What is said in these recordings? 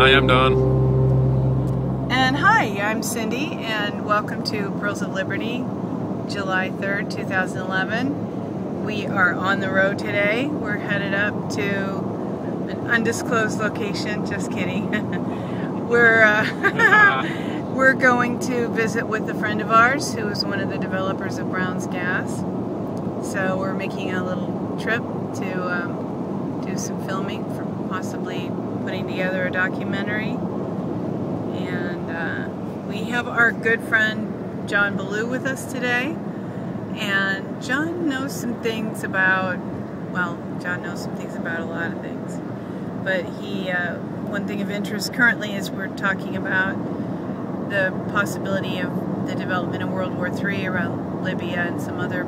Hi, I'm Don. And hi, I'm Cindy, and welcome to Pearls of Liberty, July 3rd, 2011. We are on the road today. We're headed up to an undisclosed location. Just kidding. We're going to visit with a friend of ours who is one of the developers of Brown's Gas. So we're making a little trip to do some filming for possibly putting together a documentary. And we have our good friend John Ballou with us today. And John knows some things about, well, John knows some things about a lot of things. But one thing of interest currently is we're talking about the possibility of the development of World War III around Libya and some other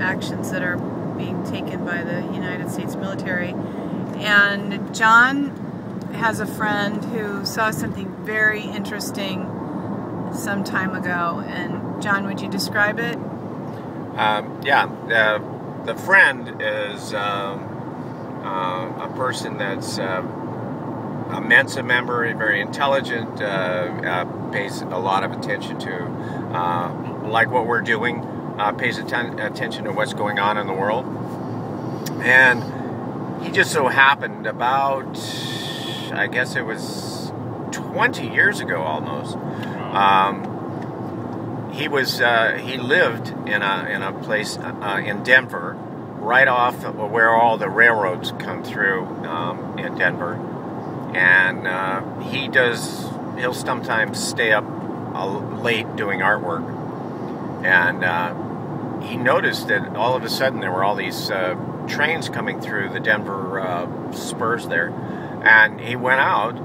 actions that are being taken by the United States military. And John has a friend who saw something very interesting some time ago. And John, would you describe it? The friend is a person that's a Mensa member, very intelligent, pays a lot of attention to, like what we're doing, pays attention to what's going on in the world. And he just so happened about, I guess it was 20 years ago almost, he lived in a place in Denver, right off where all the railroads come through in Denver. And he'll sometimes stay up late doing artwork. And he noticed that all of a sudden there were all these trains coming through the Denver spurs there. And he went out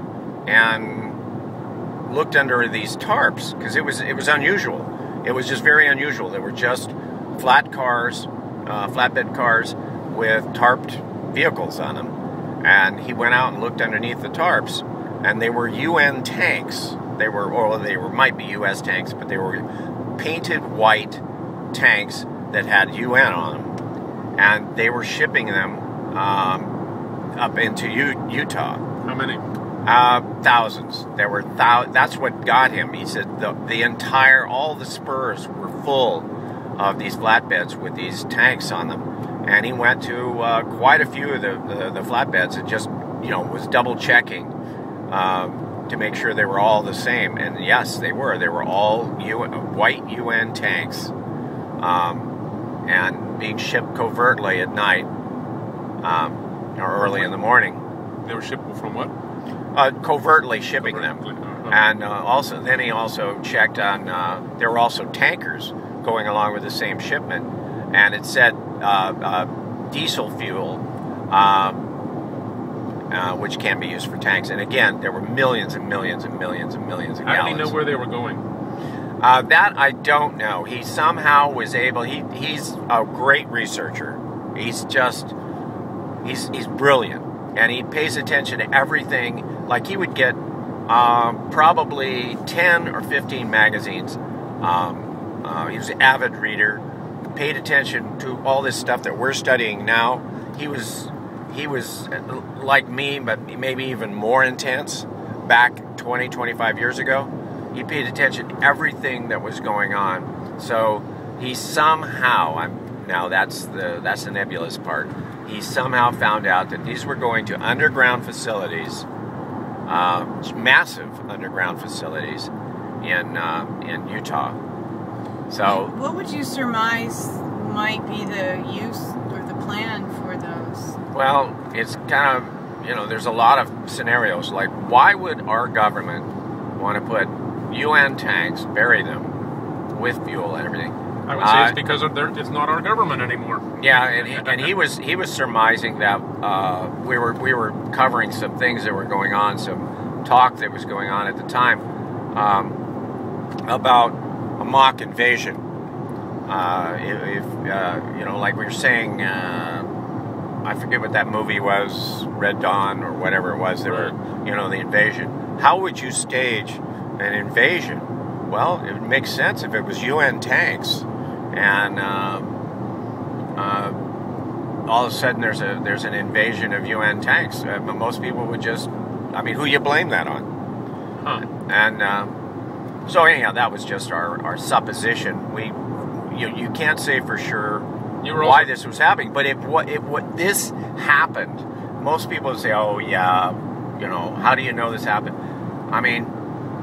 and looked under these tarps, because it was unusual. It was just very unusual. They were just flat cars, flatbed cars with tarped vehicles on them. And he went out and looked underneath the tarps, and they were UN tanks. They might be US tanks, but they were painted white tanks that had UN on them. And they were shipping them up into Utah. How many? Thousands. There were that's what got him. He said all the spurs were full of these flatbeds with these tanks on them. And he went to quite a few of the flatbeds and just, was double checking to make sure they were all the same. And yes, they were. They were all white UN tanks, and being shipped covertly at night or early in the morning. They were shipped from what? Covertly shipping them. And then he also checked on. There were also tankers going along with the same shipment, and it said diesel fuel, which can be used for tanks. And again, there were millions and millions and millions and millions of gallons. How did he know where they were going? That I don't know. He somehow was able. He's a great researcher. He's brilliant, and he pays attention to everything. Like he would get probably 10 or 15 magazines. He was an avid reader. Paid attention to all this stuff that we're studying now. He was like me, but maybe even more intense back 20, 25 years ago. He paid attention to everything that was going on. So he somehow, now that's the nebulous part, he somehow found out that these were going to underground facilities, massive underground facilities in Utah. So, what would you surmise might be the use or the plan for those? Well, it's kind of, there's a lot of scenarios. Like, why would our government want to put UN tanks, bury them with fuel and everything? I would say it's because it's not our government anymore. Yeah, and he was surmising that we were covering some things that were going on, some talk that was going on at the time about a mock invasion. Like we were saying, I forget what that movie was, Red Dawn or whatever it was. There were, the invasion. How would you stage an invasion? Well, it would make sense if it was UN tanks, and all of a sudden there's an invasion of UN tanks. Most people would just I mean, who you blame that on? Huh. And so anyhow, that was just our supposition. You can't say for sure why this was happening, but what this happened. Most people would say, "Oh yeah, how do you know this happened?" I mean,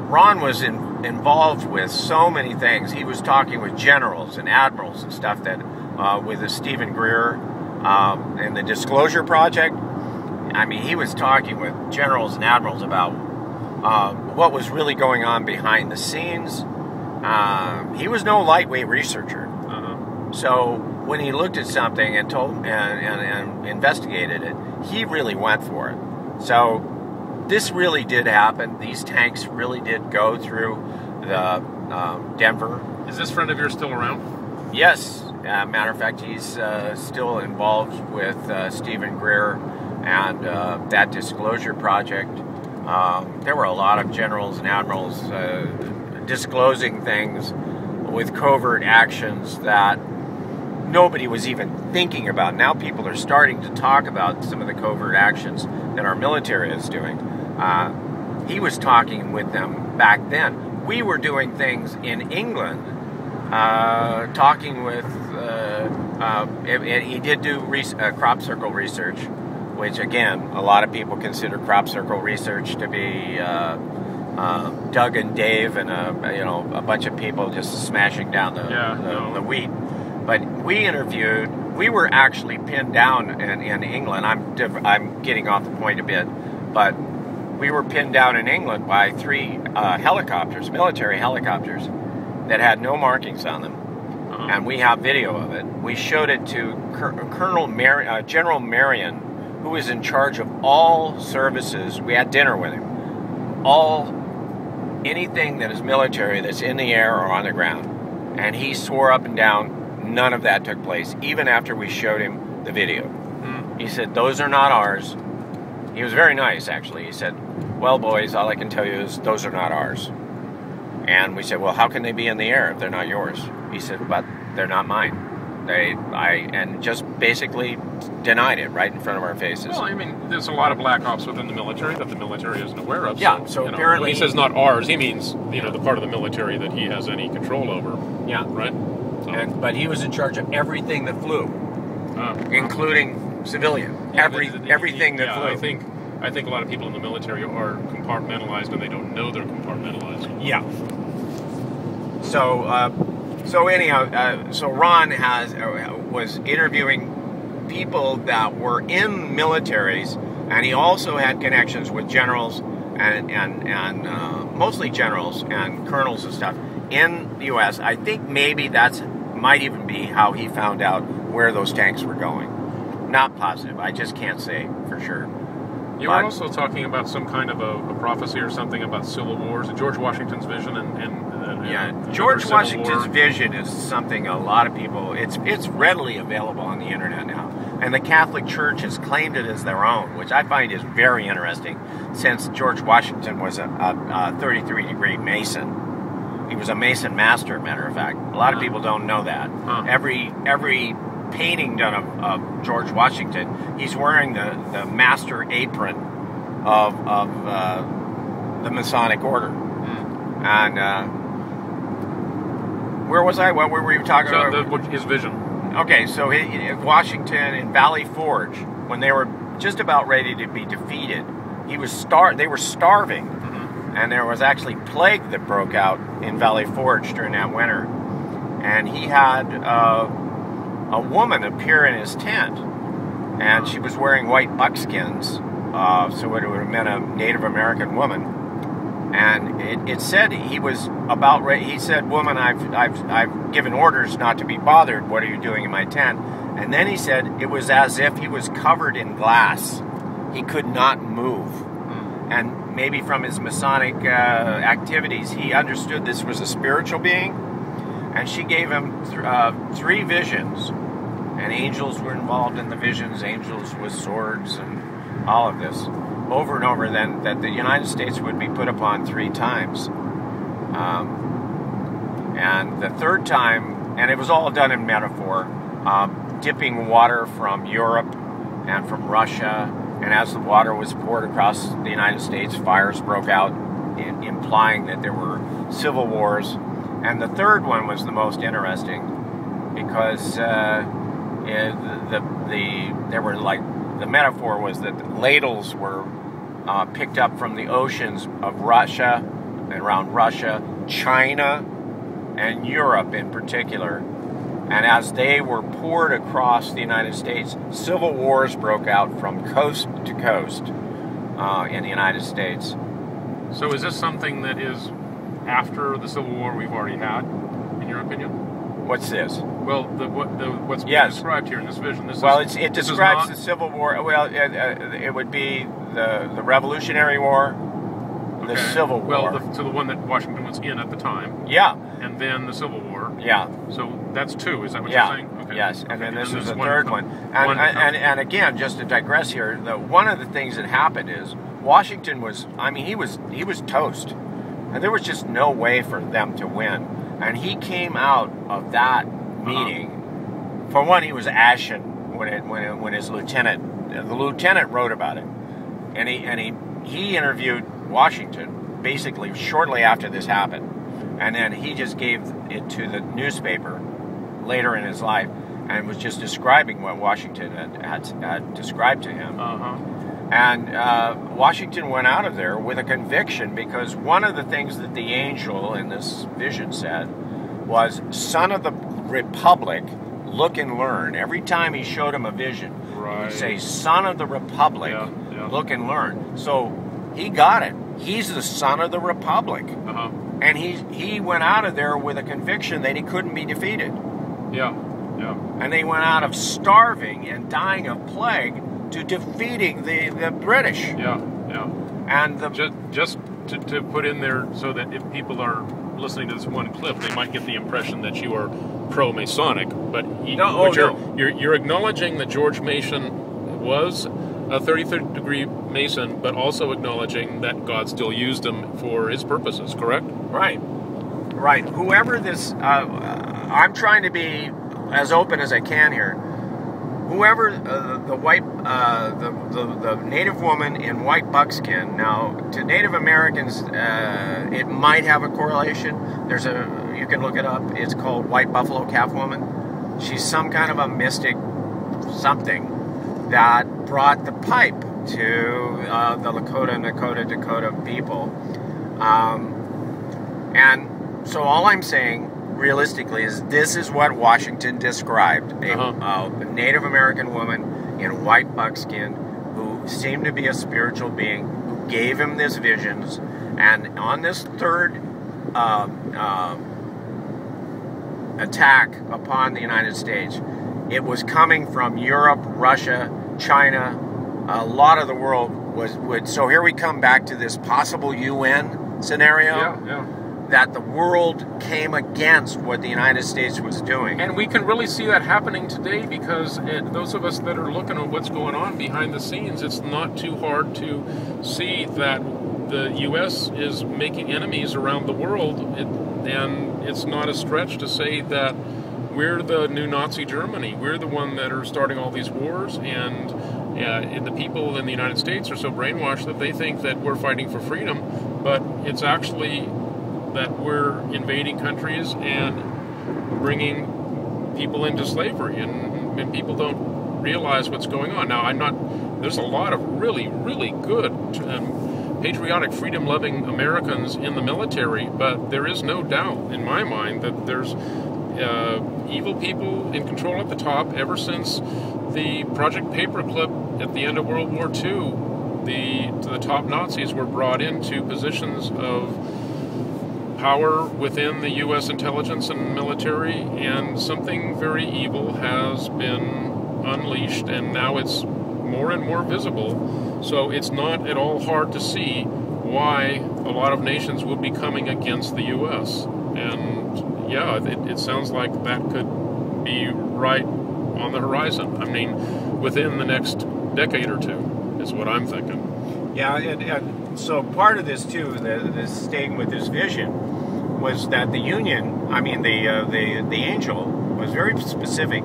Ron was involved with so many things. He was talking with generals and admirals and stuff that with the Stephen Greer and the Disclosure Project. I mean, he was talking with generals and admirals about what was really going on behind the scenes. He was no lightweight researcher. So when he looked at something and and investigated it, he really went for it. So this really did happen. These tanks really did go through the Denver. Is this friend of yours still around? Yes. Matter of fact, he's still involved with Stephen Greer and that Disclosure Project. There were a lot of generals and admirals disclosing things with covert actions that nobody was even thinking about. Now people are starting to talk about some of the covert actions that our military is doing. He was talking with them back then. We were doing things in England, talking with, he did do crop circle research, which again, a lot of people consider crop circle research to be Doug and Dave and a bunch of people just smashing down the wheat. But we were actually pinned down in England. I'm getting off the point a bit, but we were pinned down in England by 3 helicopters, military helicopters, that had no markings on them. And we have video of it. We showed it to General Marion, who is in charge of all services. We had dinner with him. Anything that is military that's in the air or on the ground. And he swore up and down none of that took place, even after we showed him the video. He said, those are not ours. He was very nice, actually. He said, well, boys, all I can tell you is those are not ours. And we said, well, how can they be in the air if they're not yours? He said, but they're not mine. And just basically denied it right in front of our faces. Well, I mean, there's a lot of black ops within the military that the military isn't aware of. Yeah, so apparently... when he says not ours, he means, the part of the military that he has any control over. Yeah. Right? So. But he was in charge of everything that flew, including civilian. Everything that flew. I think a lot of people in the military are compartmentalized and they don't know they're compartmentalized. Yeah. So anyhow, so Ron was interviewing people that were in militaries, and he also had connections with generals and mostly generals and colonels and stuff in the U.S. I think maybe might even be how he found out where those tanks were going. Not positive. I just can't say for sure. You were also talking about some kind of a prophecy or something about civil wars, George Washington's vision, George Washington's vision is something a lot of people. It's readily available on the internet now, and the Catholic Church has claimed it as their own, which I find is very interesting, since George Washington was a 33-degree Mason. He was a Mason master, matter of fact. A lot of people don't know that. Every painting done of George Washington, he's wearing the master apron of the Masonic order. And where was I? What were we talking about? His vision. Okay, so Washington in Valley Forge, when they were just about ready to be defeated, they were starving. And there was actually plague that broke out in Valley Forge during that winter. And he had a woman appear in his tent, and she was wearing white buckskins, so it would have been a Native American woman. And it said he was about ready. He said, "Woman, I've given orders not to be bothered. What are you doing in my tent?" And then he said it was as if he was covered in glass. He could not move. And maybe from his Masonic activities, he understood this was a spiritual being. And she gave him 3 visions. And angels were involved in the visions, angels with swords and all of this. Over and over, then, that the United States would be put upon 3 times. And the 3rd time, and it was all done in metaphor, dipping water from Europe and from Russia And as the water was poured across the United States, fires broke out, implying that there were civil wars. And the third one was the most interesting, because there were, like, the metaphor was that ladles were picked up from the oceans of Russia, and around Russia, China, and Europe in particular. And as they were poured across the United States, civil wars broke out from coast to coast in the United States. So is this something that is after the Civil War we've already had, in your opinion? What's this? Well, what's being described here in this vision. It describes the Civil War. Well, it would be the Revolutionary War, the Civil War. Well, the one that Washington was in at the time. Yeah. And then the Civil War. Yeah. So that's two. Is that what you're saying? Okay. Yes. And then this is the one third one. And again, just to digress here, one of the things that happened is Washington was. I mean, he was toast, and there was just no way for them to win. And he came out of that meeting. For one, he was ashen when his the lieutenant wrote about it, and he interviewed Washington basically shortly after this happened, and then he just gave it to the newspaper later in his life, and was just describing what Washington had described to him. And Washington went out of there with a conviction, because one of the things that the angel in this vision said was, "Son of the Republic, look and learn." Every time he showed him a vision, he would say, "Son of the Republic, look and learn." So he got it. He's the son of the Republic. And he went out of there with a conviction that he couldn't be defeated. Yeah. And they went out of starving and dying of plague to defeating the British. Yeah. And just to put in there, so that if people are listening to this one clip, they might get the impression that you are pro-Masonic, but you're acknowledging that George Mason was a 33rd degree Mason, but also acknowledging that God still used him for his purposes, correct? Right. Whoever this, I'm trying to be as open as I can here. Whoever the Native woman in white buckskin. Now, to Native Americans, it might have a correlation. You can look it up. It's called White Buffalo Calf Woman. She's some kind of a mystic something that brought the pipe to the Dakota people. And so all I'm saying, realistically, is this is what Washington described. A Native American woman in white buckskin who seemed to be a spiritual being, who gave him these visions. And on this third attack upon the United States, it was coming from Europe, Russia, China. A lot of the world would. So here we come back to this possible UN scenario. That the world came against what the United States was doing. And we can really see that happening today, because those of us that are looking at what's going on behind the scenes, it's not too hard to see that the U.S. is making enemies around the world, and it's not a stretch to say that we're the new Nazi Germany. We're the one that are starting all these wars, and the people in the United States are so brainwashed that they think that we're fighting for freedom, but it's actually that we're invading countries and bringing people into slavery, and people don't realize what's going on. Now, there's a lot of really, really good patriotic, freedom-loving Americans in the military, but there is no doubt in my mind that there's evil people in control at the top. Ever since the Project Paperclip at the end of World War II, the top Nazis were brought into positions of power within the U.S. intelligence and military, and something very evil has been unleashed, and now it's more and more visible. So it's not at all hard to see why a lot of nations would be coming against the U.S. And yeah, it sounds like that could be right on the horizon. I mean, within the next decade or two is what I'm thinking. Yeah, and so part of this too, this staying with this vision, was that the Union, the angel, was very specific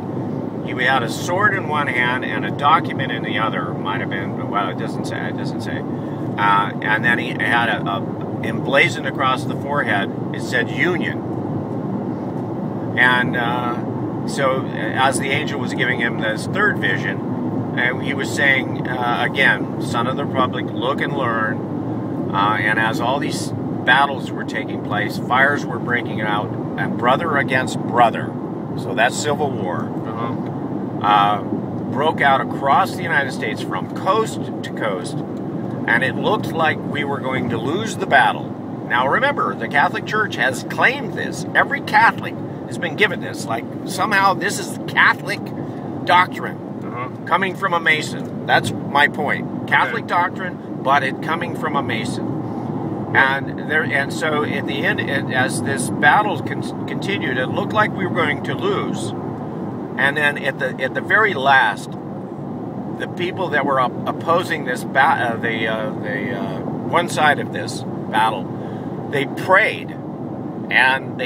he had a sword in one hand and a document in the other. Might have been, well, it doesn't say. And then he had a emblazoned across the forehead. It said Union. And so, as the angel was giving him this third vision, he was saying again, "Son of the Republic, look and learn." And as all these battles were taking place, fires were breaking out, and brother against brother. So that's civil war. Broke out across the United States from coast to coast, and it looked like we were going to lose the battle. Now remember, the Catholic Church has claimed this. Every Catholic has been given this. Like, somehow this is Catholic doctrine coming from a Mason. That's my point. Catholic doctrine, but it coming from a Mason. And so at the end, as this battle continued, it looked like we were going to lose. And then at the very last, the people that were opposing this one side of this battle, they prayed, and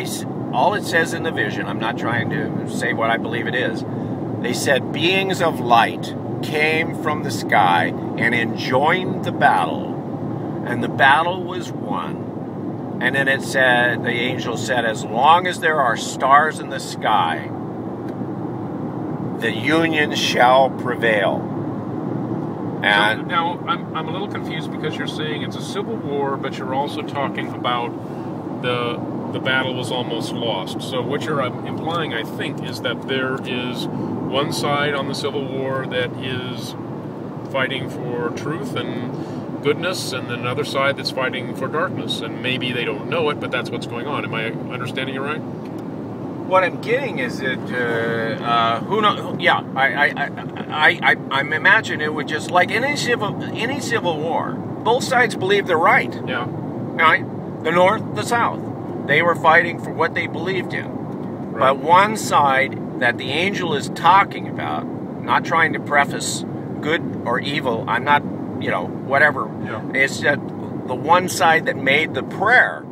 all it says in the vision, I'm not trying to say what I believe it is, they said beings of light came from the sky and enjoined the battle, and the battle was won. And then it said, the angel said, as long as there are stars in the sky, the Union shall prevail. And now I'm a little confused, because you're saying it's a civil war, but you're also talking about the battle was almost lost. So what you're implying, I think, is that there is one side on the Civil War that is fighting for truth and goodness, and then another side that's fighting for darkness. And maybe they don't know it, but that's what's going on. Am I understanding you right? what I'm getting is that who knows? Yeah, I imagine it would just like any civil war. Both sides believe they're right. Yeah. Right. The North, the South, they were fighting for what they believed in. Right. But one side that the angel is talking about, not trying to preface good or evil. I'm not, whatever. Yeah. It's that the one side that made the prayer,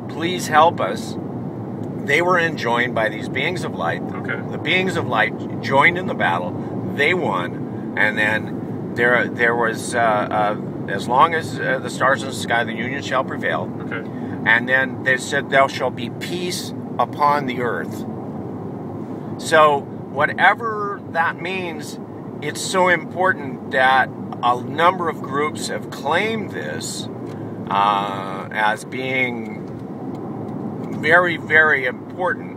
please help us. They were enjoined by these beings of light. Okay. The beings of light joined in the battle. They won, and then there was as long as the stars in the sky, the Union shall prevail. Okay. And then they said, "There shall be peace upon the earth." So whatever that means, it's so important that a number of groups have claimed this as being very, very important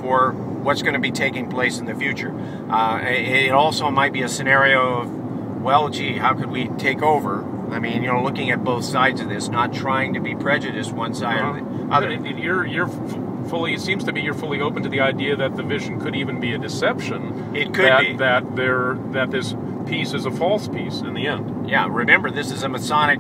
for what's going to be taking place in the future. It also might be a scenario of, well, gee, how could we take over? I mean, looking at both sides of this, not trying to be prejudiced one side or the other. You're fully. It seems to be you're fully open to the idea that the vision could even be a deception. It could be that this peace is a false peace in the end. Yeah, remember, this is a Masonic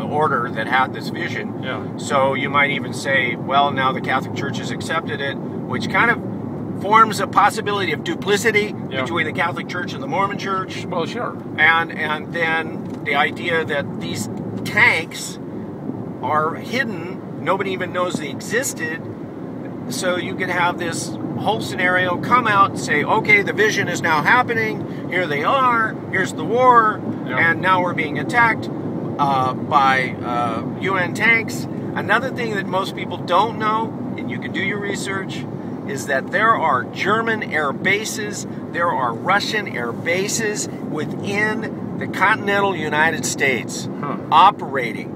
order that had this vision. Yeah. So you might even say, well, now the Catholic Church has accepted it, which kind of forms a possibility of duplicity between the Catholic Church and the Mormon Church. Well, sure. And then the idea that these tanks are hidden, nobody even knows they existed. So you could have this whole scenario come out and say, okay, the vision is now happening. Here they are. Here's the war. And now we're being attacked by UN tanks. Another thing that most people don't know, and you can do your research, is that there are German air bases, there are Russian air bases within the continental United States operating.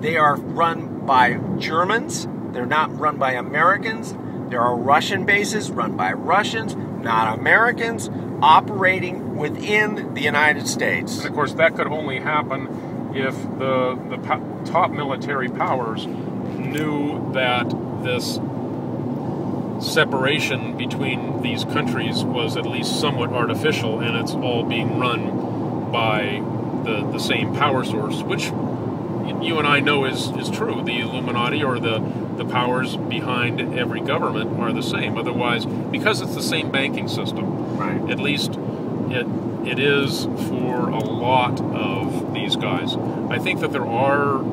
They are run by Germans. They're not run by Americans. There are Russian bases run by Russians, not Americans, operating within the United States. And of course, that could only happen if the top military powers knew that this separation between these countries was at least somewhat artificial, and it's all being run by the same power source, which you and I know is true. The Illuminati, or the powers behind every government, are the same. Otherwise, because it's the same banking system, right, at least it is for a lot of these guys. I think that there are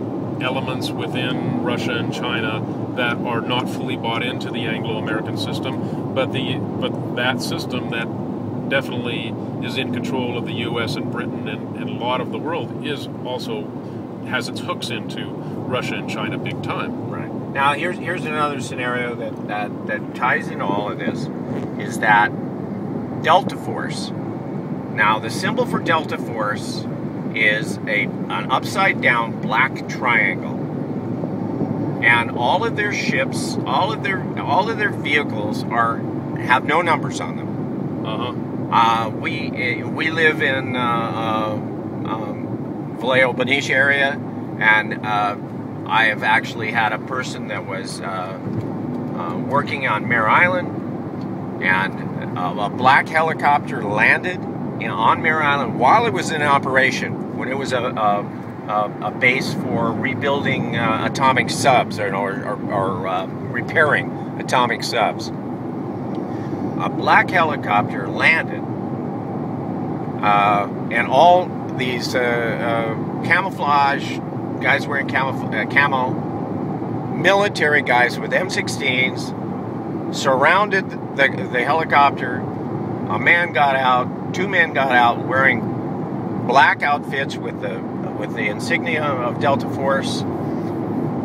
elements within Russia and China that are not fully bought into the Anglo-American system, but that system that definitely is in control of the U.S. and Britain and a lot of the world is also has its hooks into Russia and China big time. Right. Now here's another scenario that ties into all of this, is that Delta Force. Now the symbol for Delta Force is an upside down black triangle, and all of their ships, all of their vehicles have no numbers on them. We live in Vallejo Benicia area, and I have actually had a person that was working on Mare Island, and a black helicopter landed on Mare Island while it was in operation, when it was a base for rebuilding atomic subs or repairing atomic subs. A black helicopter landed, and all these camouflage guys wearing camo, military guys with M16s surrounded the helicopter. A man got out, two men got out wearing black outfits with the insignia of Delta Force.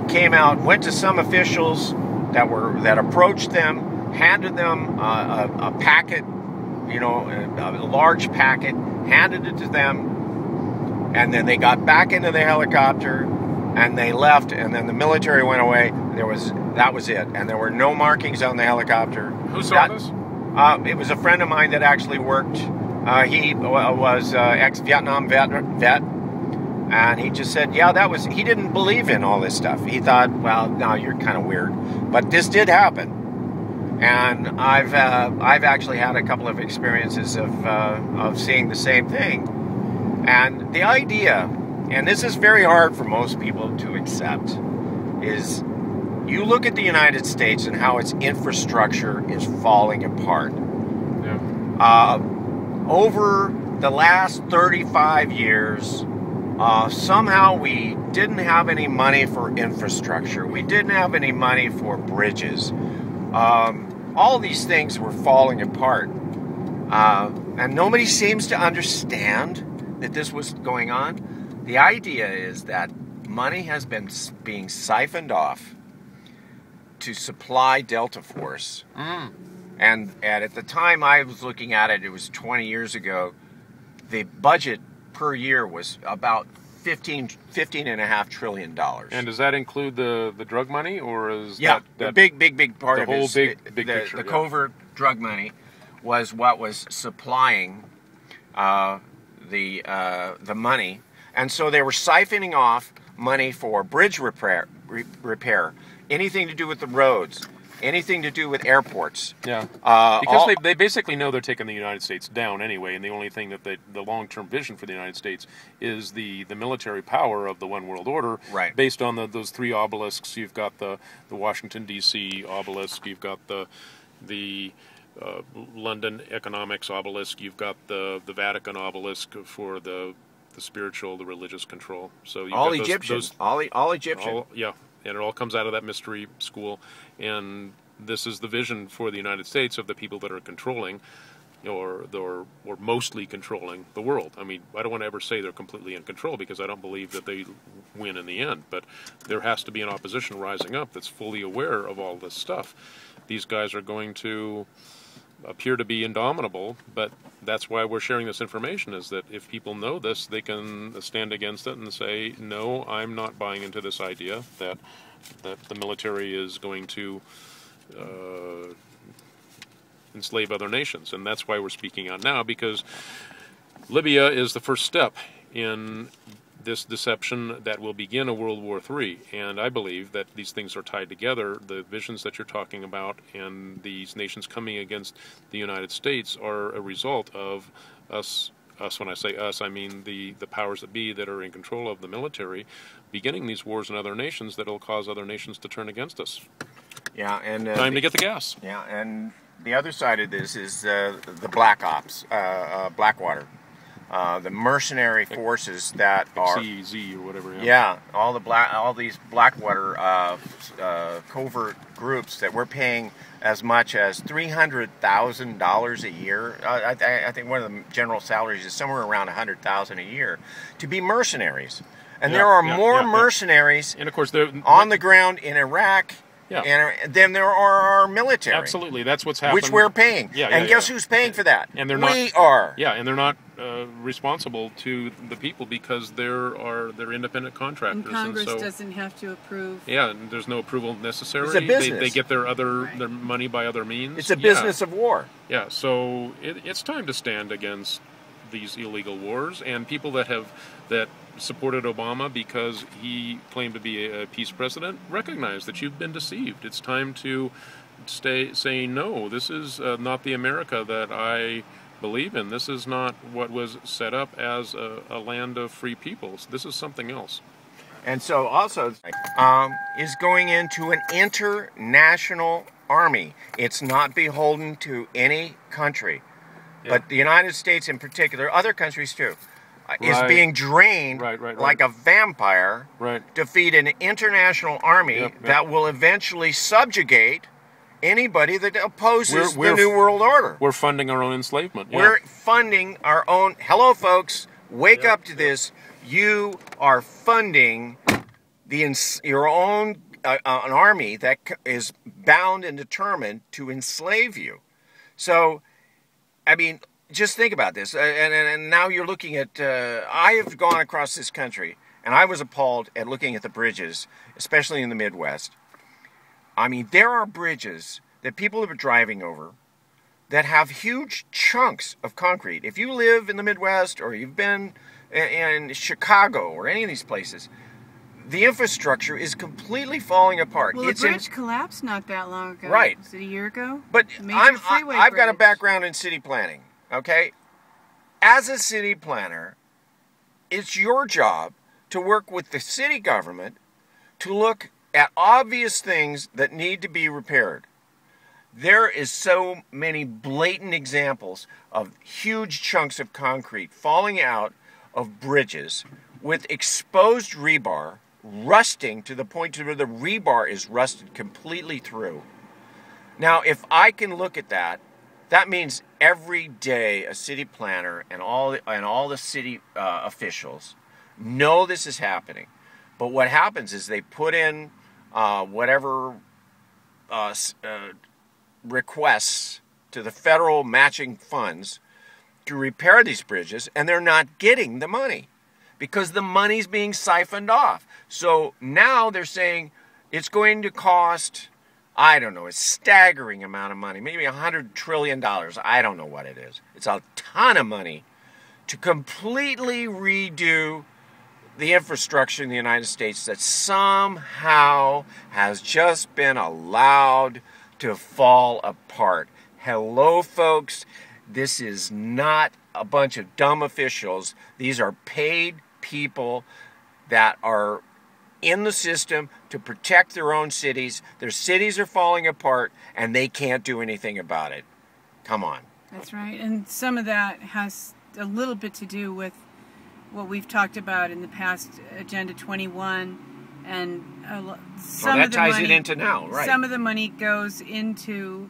Came out, went to some officials that approached them, handed them a packet, a large packet, handed it to them, and then they got back into the helicopter and they left, and then the military went away. That was it, and there were no markings on the helicopter. Who saw this? It was a friend of mine that actually worked. He was ex-Vietnam vet, and he just said, he didn't believe in all this stuff. He thought, well, no, you're kind of weird. But this did happen. And I've actually had a couple of experiences of seeing the same thing. And the idea, and this is very hard for most people to accept, is you look at the United States and how its infrastructure is falling apart. Yeah. Over the last 35 years, somehow we didn't have any money for infrastructure. We didn't have any money for bridges. All these things were falling apart. And nobody seems to understand that this was going on. The idea is that money has been being siphoned off to supply Delta Force. And at the time I was looking at it, it was 20 years ago, the budget per year was about $15.5 trillion. And does that include the drug money, or is that the big part of it? The whole big picture. The covert drug money was what was supplying the money, and so they were siphoning off money for bridge repair, anything to do with the roads, anything to do with airports. Yeah, because they basically know they're taking the United States down anyway, and the only thing that the long-term vision for the United States is the military power of the One World Order, right, based on those three obelisks. You've got the Washington, D.C. obelisk, you've got the London economics obelisk, you've got the Vatican obelisk for the spiritual, the religious control. So you've all got Egyptian, all Egyptian. Yeah, and it all comes out of that mystery school. And this is the vision for the United States of the people that are controlling, or mostly controlling the world. I mean, I don't want to ever say they're completely in control, because I don't believe that they win in the end. But there has to be an opposition rising up that's fully aware of all this stuff. These guys are going to appear to be indomitable, but that's why we're sharing this information, is that if people know this, they can stand against it and say, no, I'm not buying into this idea that the military is going to enslave other nations. And that's why we're speaking out now, because Libya is the first step in this deception that will begin a World War III. And I believe that these things are tied together. The visions that you're talking about and these nations coming against the United States are a result of us. When I say us, I mean the powers that be that are in control of the military, beginning these wars in other nations that will cause other nations to turn against us. Yeah, and time to get the gas. Yeah, and the other side of this is the Black Ops, Blackwater. the mercenary forces that are CZ or whatever. yeah, all these Blackwater covert groups that we're paying as much as $300,000 a year. I think one of the general salaries is somewhere around $100,000 a year to be mercenaries, and there are more mercenaries, and of course on the ground in Iraq. And then there are our military. Absolutely, that's what's happening. Which we're paying. And guess who's paying for that? And they're we are. Yeah, and they're not responsible to the people because they're independent contractors. And Congress doesn't have to approve. Yeah, and there's no approval necessary. It's a business. They get their money by other means. It's a business of war. Yeah, so it's time to stand against these illegal wars, and people that supported Obama because he claimed to be a peace president recognize that you've been deceived. It's time to say no. This is not the America that I believe in. This is not what was set up as a land of free peoples. This is something else. And so also is going into an international army. It's not beholden to any country. But the United States in particular, other countries too, is being drained like a vampire to feed an international army that will eventually subjugate anybody that opposes the New World Order. We're funding our own enslavement. We're funding our own... Hello, folks. Wake up to this. You are funding your own an army that is bound and determined to enslave you. So... I mean, just think about this. And now you're looking at... I have gone across this country, and I was appalled at looking at the bridges, especially in the Midwest. I mean, there are bridges that people have been driving over that have huge chunks of concrete. If you live in the Midwest or you've been in Chicago or any of these places, the infrastructure is completely falling apart. Well, the bridge collapsed not that long ago. Right. Was it a year ago? But I've got a background in city planning, okay? As a city planner, it's your job to work with the city government to look at obvious things that need to be repaired. There is so many blatant examples of huge chunks of concrete falling out of bridges with exposed rebar, rusting to the point where the rebar is rusted completely through. Now, if I can look at that, that means every day a city planner and all the city officials know this is happening. But what happens is they put in whatever requests to the federal matching funds to repair these bridges, and they're not getting the money because the money's being siphoned off. So now they're saying it's going to cost, I don't know, a staggering amount of money, maybe $100 trillion. I don't know what it is. It's a ton of money to completely redo the infrastructure in the United States that somehow has just been allowed to fall apart. Hello, folks. This is not a bunch of dumb officials. These are paid people that are in the system to protect their own cities. Their cities are falling apart, and they can't do anything about it. Come on. That's right. And some of that has a little bit to do with what we've talked about in the past, Agenda 21, and some that of the ties money, it into now, right? Some of the money goes into,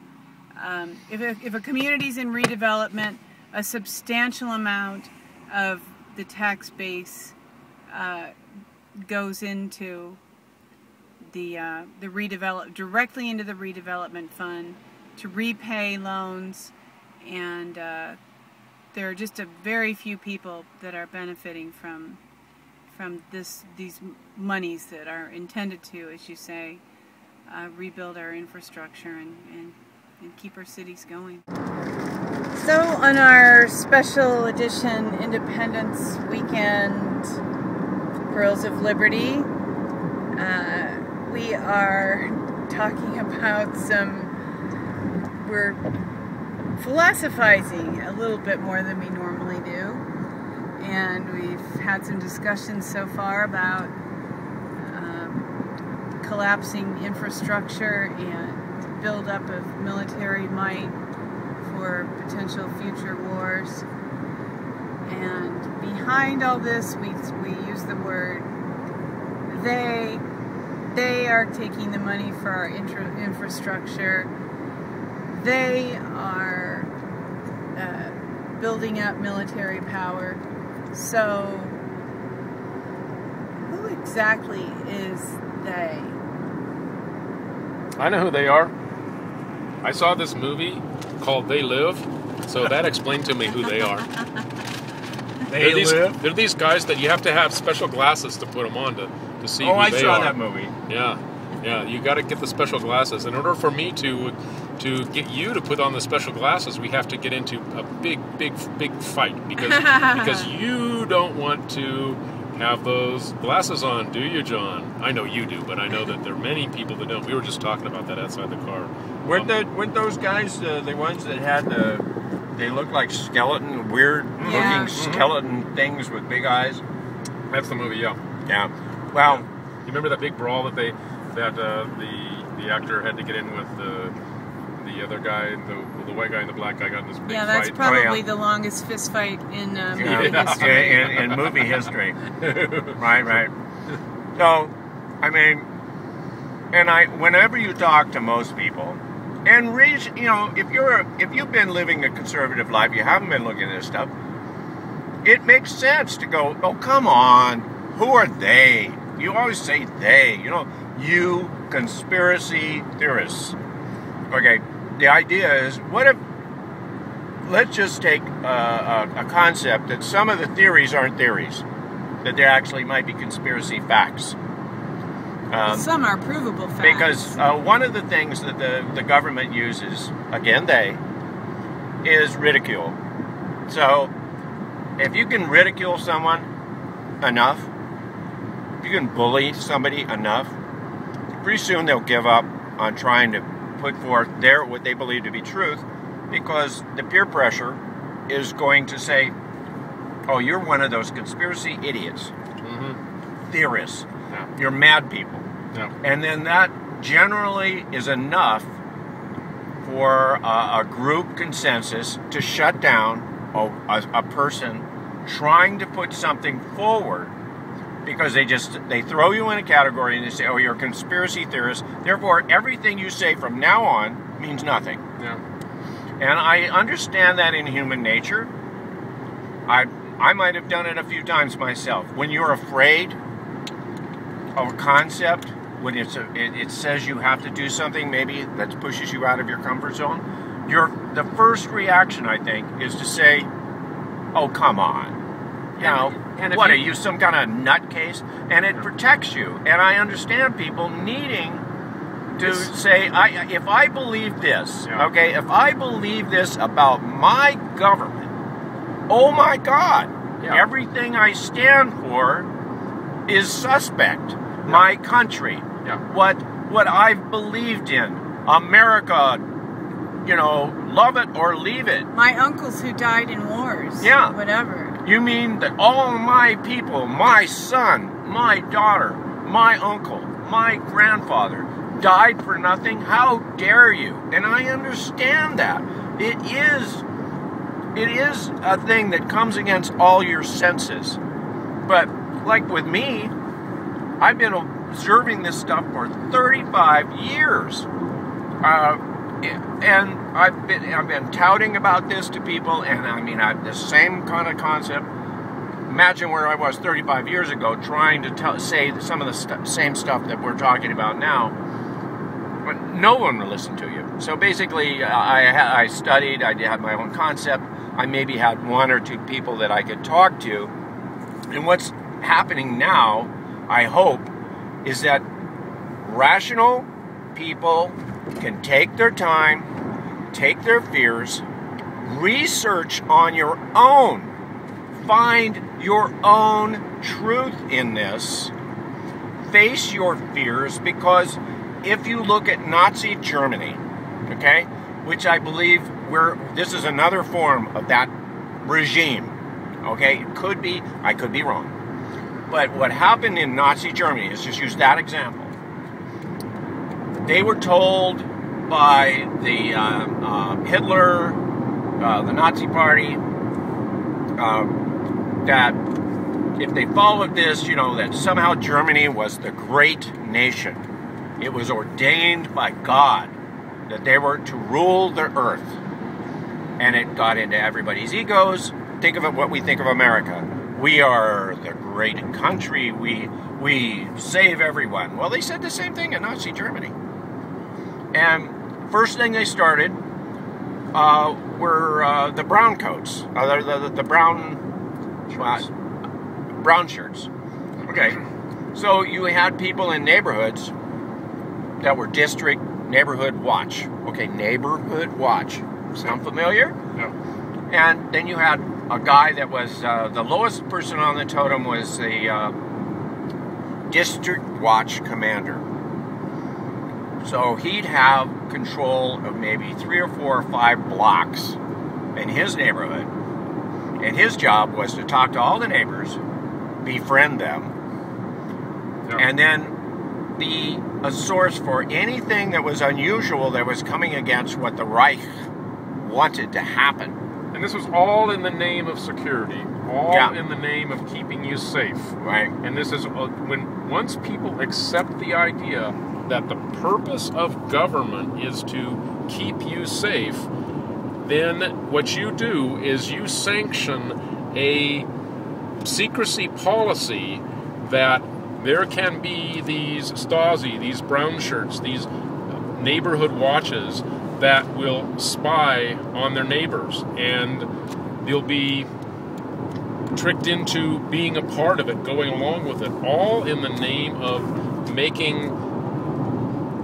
if a community's in redevelopment, a substantial amount of the tax base goes into the directly into the redevelopment fund to repay loans, and there are just a very few people that are benefiting from these monies that are intended to, as you say, rebuild our infrastructure and keep our cities going. So on our special edition Independence Weekend Pearls of Liberty, we are talking about we're philosophizing a little bit more than we normally do, and we've had some discussions so far about collapsing infrastructure and buildup of military might for potential future wars. And behind all this, we use the word they. They are taking the money for our infrastructure. They are building up military power. So, who exactly is they? I know who they are. I saw this movie called They Live, so that explained to me who they are. They're these guys that you have to have special glasses to put them on to see who they are. Oh, I saw that movie. Yeah, you got to get the special glasses. In order for me to get you to put on the special glasses, we have to get into a big fight because you don't want to have those glasses on, do you, John? I know you do, but I know that there are many people that don't. We were just talking about that outside the car. Weren't those guys the ones that had they looked like skeleton, weird-looking skeleton things with big eyes? That's the movie, yeah. Yeah. Well, you remember that big brawl that the actor had to get in with the other guy, the white guy and the black guy got in this big fight? Yeah, that's probably the longest fist fight in movie history. In movie history. Right. So, I mean, whenever you talk to most people, and if you've been living a conservative life, you haven't been looking at this stuff, it makes sense to go, oh, come on, who are they? You always say they, you conspiracy theorists. Okay, the idea is, let's just take a concept that some of the theories aren't theories, that they actually might be conspiracy facts. Some are provable facts. Because one of the things that the government uses, again they, is ridicule. So, if you can ridicule someone enough, if you can bully somebody enough, pretty soon they'll give up on trying to put forth what they believe to be truth, because the peer pressure is going to say, oh, you're one of those conspiracy idiots, theorists, you're mad people. Yeah. And then that generally is enough for a group consensus to shut down a person trying to put something forward, because they throw you in a category and they say, oh, you're a conspiracy theorist, therefore everything you say from now on means nothing. Yeah. And I understand that in human nature. I might have done it a few times myself. When you're afraid of a concept, when it says you have to do something maybe that pushes you out of your comfort zone, the first reaction, I think, is to say, oh, come on. What are you, some kind of nutcase? And it protects you. And I understand people needing to say, if I believe this, okay, if I believe this about my government, oh my God, everything I stand for is suspect. My country, what I've believed in, America, love it or leave it. My uncles who died in wars, whatever. You mean that all my people, my son, my daughter, my uncle, my grandfather, died for nothing? How dare you? And I understand that. It is a thing that comes against all your senses. But like with me, I've been observing this stuff for 35 years. And I've been touting about this to people, and I mean, the same kind of concept. Imagine where I was 35 years ago trying to say some of the same stuff that we're talking about now. But no one will listen to you. So basically, I studied, I had my own concept. I maybe had one or two people that I could talk to. And what's happening now, I hope, is that rational people can take their time, take their fears, research on your own, find your own truth in this, face your fears, because if you look at Nazi Germany, okay, which I believe this is another form of that regime, okay, it could be, I could be wrong, but what happened in Nazi Germany, let's just use that example. They were told by the Hitler, the Nazi Party, that if they followed this, you know, that somehow Germany was the great nation. It was ordained by God that they were to rule the earth. And it got into everybody's egos. Think of it, what we think of America. We are the great country. We save everyone. Well, they said the same thing in Nazi Germany. And first thing they started were the brown coats, the brown shirts. Okay, so you had people in neighborhoods that were district neighborhood watch. Okay, neighborhood watch. Sound familiar? No. And then you had a guy that was the lowest person on the totem was the district watch commander. So he'd have control of maybe 3 or 4 or 5 blocks in his neighborhood. And his job was to talk to all the neighbors, befriend them, and then be a source for anything that was unusual that was coming against what the Reich wanted to happen. And this was all in the name of security, all in the name of keeping you safe. Right. And this is once people accept the idea that the purpose of government is to keep you safe, then what you do is you sanction a secrecy policy that there can be these Stasi, these brown shirts, these neighborhood watches that will spy on their neighbors, and they'll be tricked into being a part of it, going along with it, all in the name of making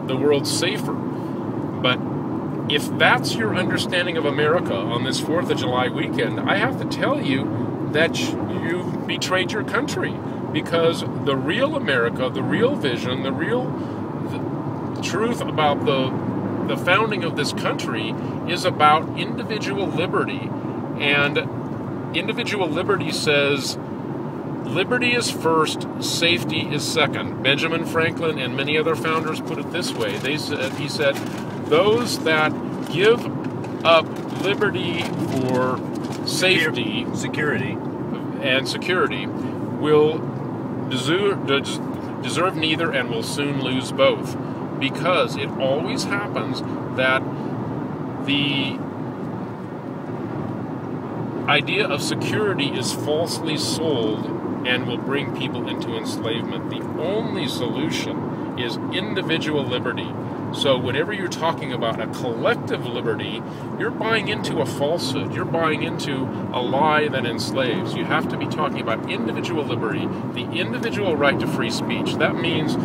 the world safer. But if that's your understanding of America on this 4th of July weekend, I have to tell you that you've betrayed your country, because the real America, the real vision, the truth about the founding of this country is about individual liberty. And individual liberty says liberty is first, safety is second. Benjamin Franklin and many other founders put it this way. He said, those that give up liberty for safety, security will deserve neither and will soon lose both. Because it always happens that the idea of security is falsely sold and will bring people into enslavement. The only solution is individual liberty. So whenever you're talking about a collective liberty, you're buying into a falsehood. You're buying into a lie that enslaves. You have to be talking about individual liberty, the individual right to free speech. That means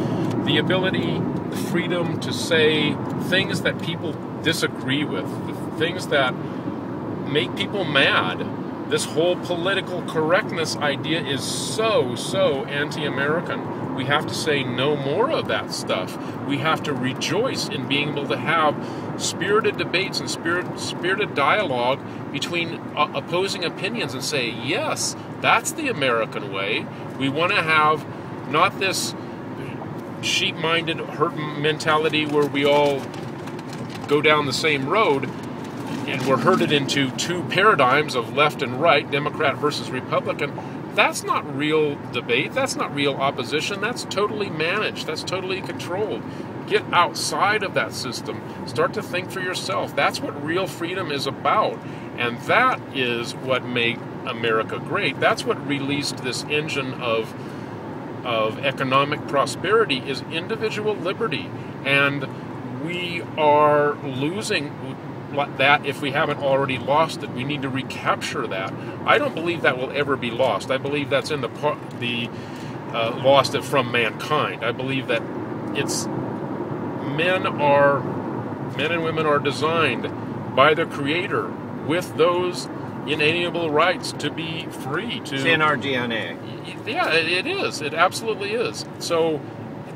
the ability, the freedom to say things that people disagree with, the things that make people mad. This whole political correctness idea is so anti-American. We have to say no more of that stuff. We have to rejoice in being able to have spirited debates and spirited dialogue between opposing opinions and say, yes, that's the American way. We want to have not this sheep-minded herd mentality where we all go down the same road and we're herded into 2 paradigms of left and right, Democrat versus Republican. That's not real debate. That's not real opposition. That's totally managed. That's totally controlled. Get outside of that system. Start to think for yourself. That's what real freedom is about. And that is what made America great. That's what released this engine of economic prosperity, is individual liberty. And we are losing that if we haven't already lost it. We need to recapture that. I don't believe that will ever be lost. I believe that's in the lost it from mankind. I believe that it's men and women are designed by the Creator with those inalienable rights to be free. It's in our DNA. Yeah, it is. It absolutely is. So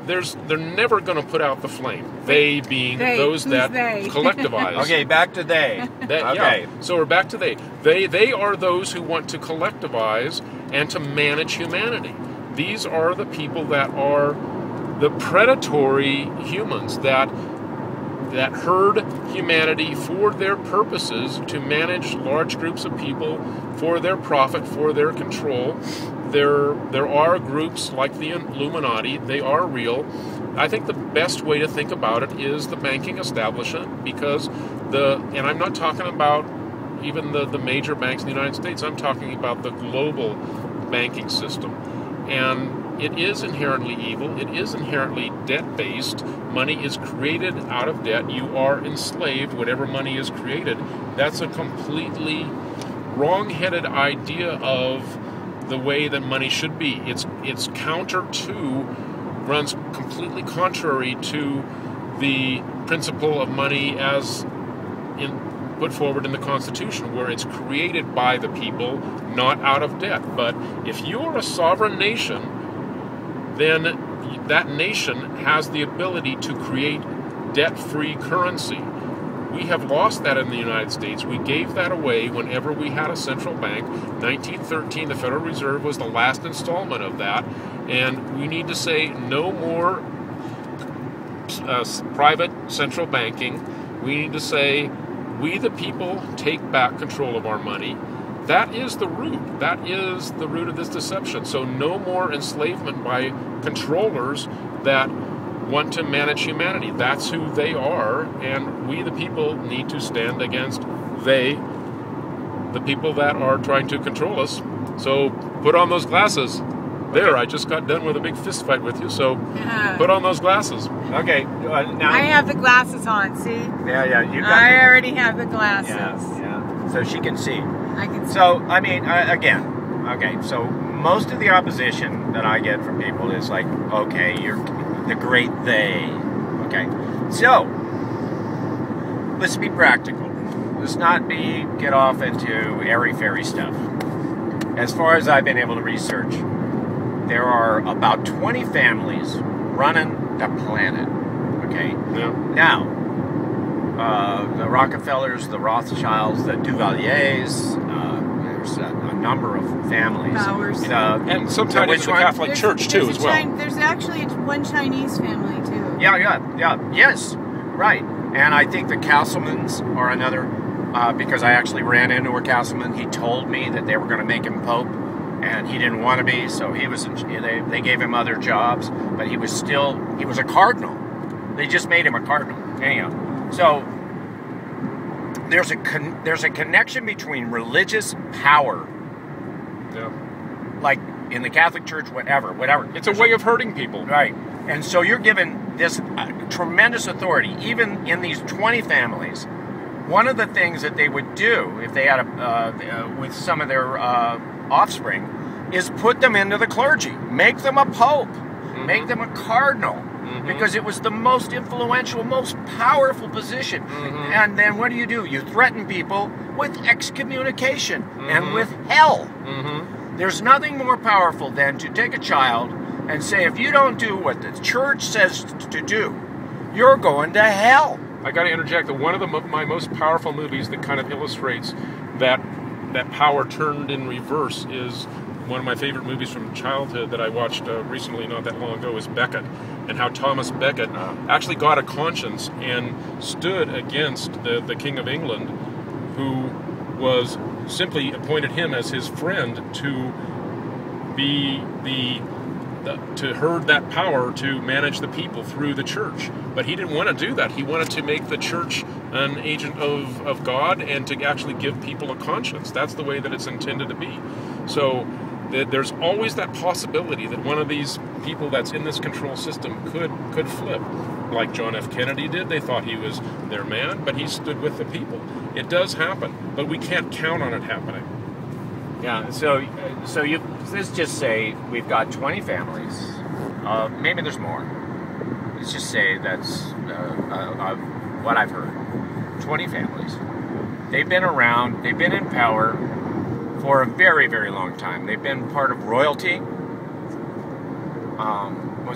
they're never going to put out the flame. They being those that collectivize. Okay, back to they. Okay. Yeah. So we're back to they. They are those who want to collectivize and to manage humanity. These are the people that are the predatory humans that that herd humanity for their purposes, to manage large groups of people for their profit, for their control. There are groups like the Illuminati. They are real. I think the best way to think about it is the banking establishment, because and I'm not talking about even the major banks in the United States. I'm talking about the global banking system. And it is inherently evil. It is inherently debt-based. Money is created out of debt. You are enslaved whenever money is created. That's a completely wrong-headed idea of the way that money should be. It's counter to, runs completely contrary to the principle of money as put forward in the Constitution, where it's created by the people, not out of debt. But if you're a sovereign nation, then that nation has the ability to create debt-free currency. We have lost that in the United States. We gave that away whenever we had a central bank. 1913, the Federal Reserve was the last installment of that. And we need to say no more private central banking. We need to say, we the people take back control of our money. That is the root. That is the root of this deception. So no more enslavement by controllers that want to manage humanity. That's who they are, and we the people need to stand against the people that are trying to control us. So put on those glasses. There, I just got done with a big fist fight with you, so put on those glasses. Okay, now I have the glasses on, see? Yeah, you got I already have the glasses. Yeah, so she can see. I can see. So, I mean, again, okay, so most of the opposition that I get from people is like, okay, you're the great they. Okay, so let's be practical. Let's not get off into airy-fairy stuff. As far as I've been able to research, there are about 20 families running the planet. Okay? Yeah. Now, the Rockefellers, the Rothschilds, the WWIIIs, there's a number of families. Powers. And sometimes the Catholic Church, too, as well. There's actually one Chinese family, too. Yes, right. And I think the Castlemans are another, because I actually ran into a Castleman. He told me that they were going to make him Pope, and he didn't want to be, so he was. They gave him other jobs, but he was a cardinal. They just made him a cardinal. Anyhow, so there's a connection between religious power, like in the Catholic Church, whatever. It's a way of hurting people, right? And so you're given this tremendous authority, even in these 20 families. One of the things that they would do if they had with some of their offspring is put them into the clergy, make them a pope, make them a cardinal, because it was the most influential, most powerful position. And then what do? You threaten people with excommunication and with hell. There's nothing more powerful than to take a child and say, if you don't do what the church says to do, you're going to hell. I got to interject that one of my most powerful movies that kind of illustrates that power turned in reverse is one of my favorite movies from childhood that I watched recently, not that long ago, is Becket, and how Thomas Becket actually got a conscience and stood against the King of England, who was simply appointed him as his friend to be to herd that power to manage the people through the church. But he didn't want to do that. He wanted to make the church an agent of God and to actually give people a conscience. That's the way that it's intended to be. So there's always that possibility that one of these people that's in this control system could flip. Like John F. Kennedy did. They thought he was their man, but he stood with the people. It does happen, but we can't count on it happening. Yeah, so let's just say we've got 20 families. Maybe there's more. Let's just say that's what I've heard. 20 families. They've been around. They've been in power for a very, very long time. They've been part of royalty.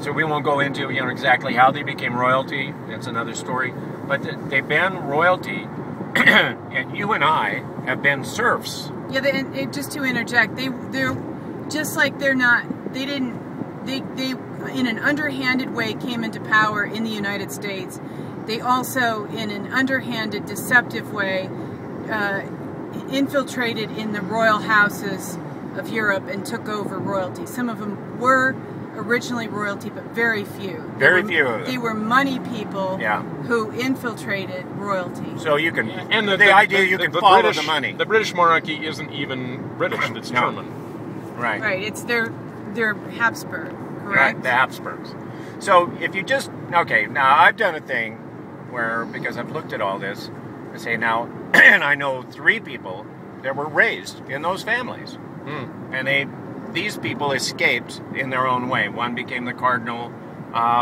So we won't go into exactly how they became royalty. That's another story. But they've been royalty, and you and I have been serfs. Yeah, just to interject, they're just like they in an underhanded way came into power in the United States, they also, in an underhanded, deceptive way, infiltrated in the royal houses of Europe and took over royalty. Some of them were originally royalty, but very few. Very few of them. They were money people Yeah. who infiltrated royalty. So you can, And the idea you can follow the money. The British monarchy isn't even British; it's No. German. Right. Right, it's their Habsburg, correct? Right, the Habsburgs. So if you just, okay, now I've done a thing where, because I've looked at all this, I say now, and I know 3 people that were raised in those families. And these people escaped in their own way. One became the cardinal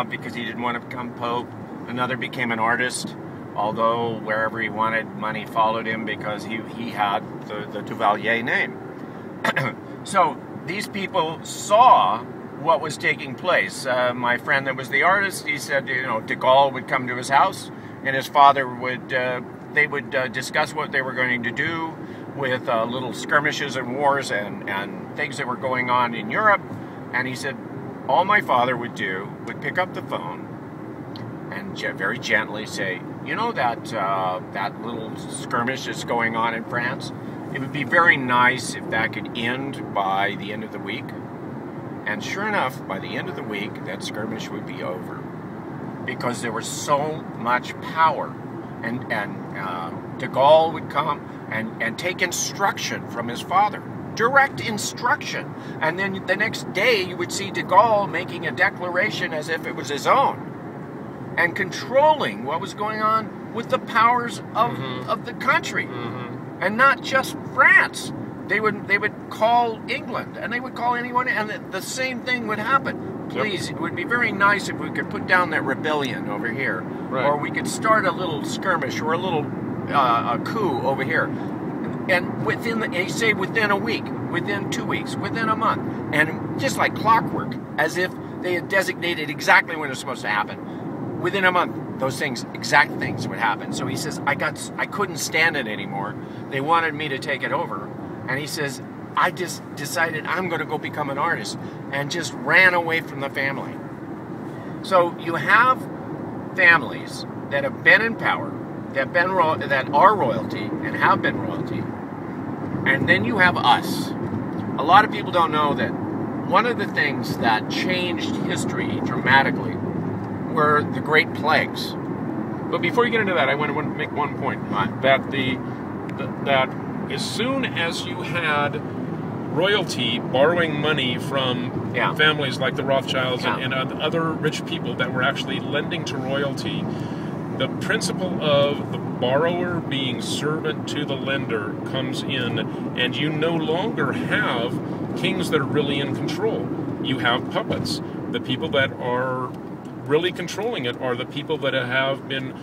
because he didn't want to become pope. Another became an artist, although wherever he wanted, money followed him because he had the WWIII name. So these people saw what was taking place. My friend that was the artist, he said, you know, de Gaulle would come to his house, and his father would, they would discuss what they were going to do with little skirmishes and wars and things that were going on in Europe. And he said, all my father would do would pick up the phone and very gently say, you know that little skirmish that's going on in France? It would be very nice if that could end by the end of the week. And sure enough, by the end of the week, that skirmish would be over. Because there was so much power. And de Gaulle would come and take instruction from his father. Direct instruction. And then the next day, you would see de Gaulle making a declaration as if it was his own. And controlling what was going on with the powers of the country. And not just France. They would call England, and they would call anyone, and the same thing would happen. Please, it would be very nice if we could put down that rebellion over here, or we could start a little skirmish or a little a coup over here. And within a week, within 2 weeks, within a month, and just like clockwork, as if they had designated exactly when it was supposed to happen. Within a month, those exact things would happen. So he says, I couldn't stand it anymore. They wanted me to take it over. And he says, I just decided I'm going to go become an artist, and just ran away from the family. So you have families that have been in power, that are royalty and have been royalty, and then you have us. A lot of people don't know that one of the things that changed history dramatically were the Great Plagues. But before you get into that, I want to make one point. That that as soon as you had royalty borrowing money from families like the Rothschilds and other rich people that were actually lending to royalty, the principle of the borrower being servant to the lender comes in, and you no longer have kings that are really in control. You have puppets. The people that are really controlling it are the people that have been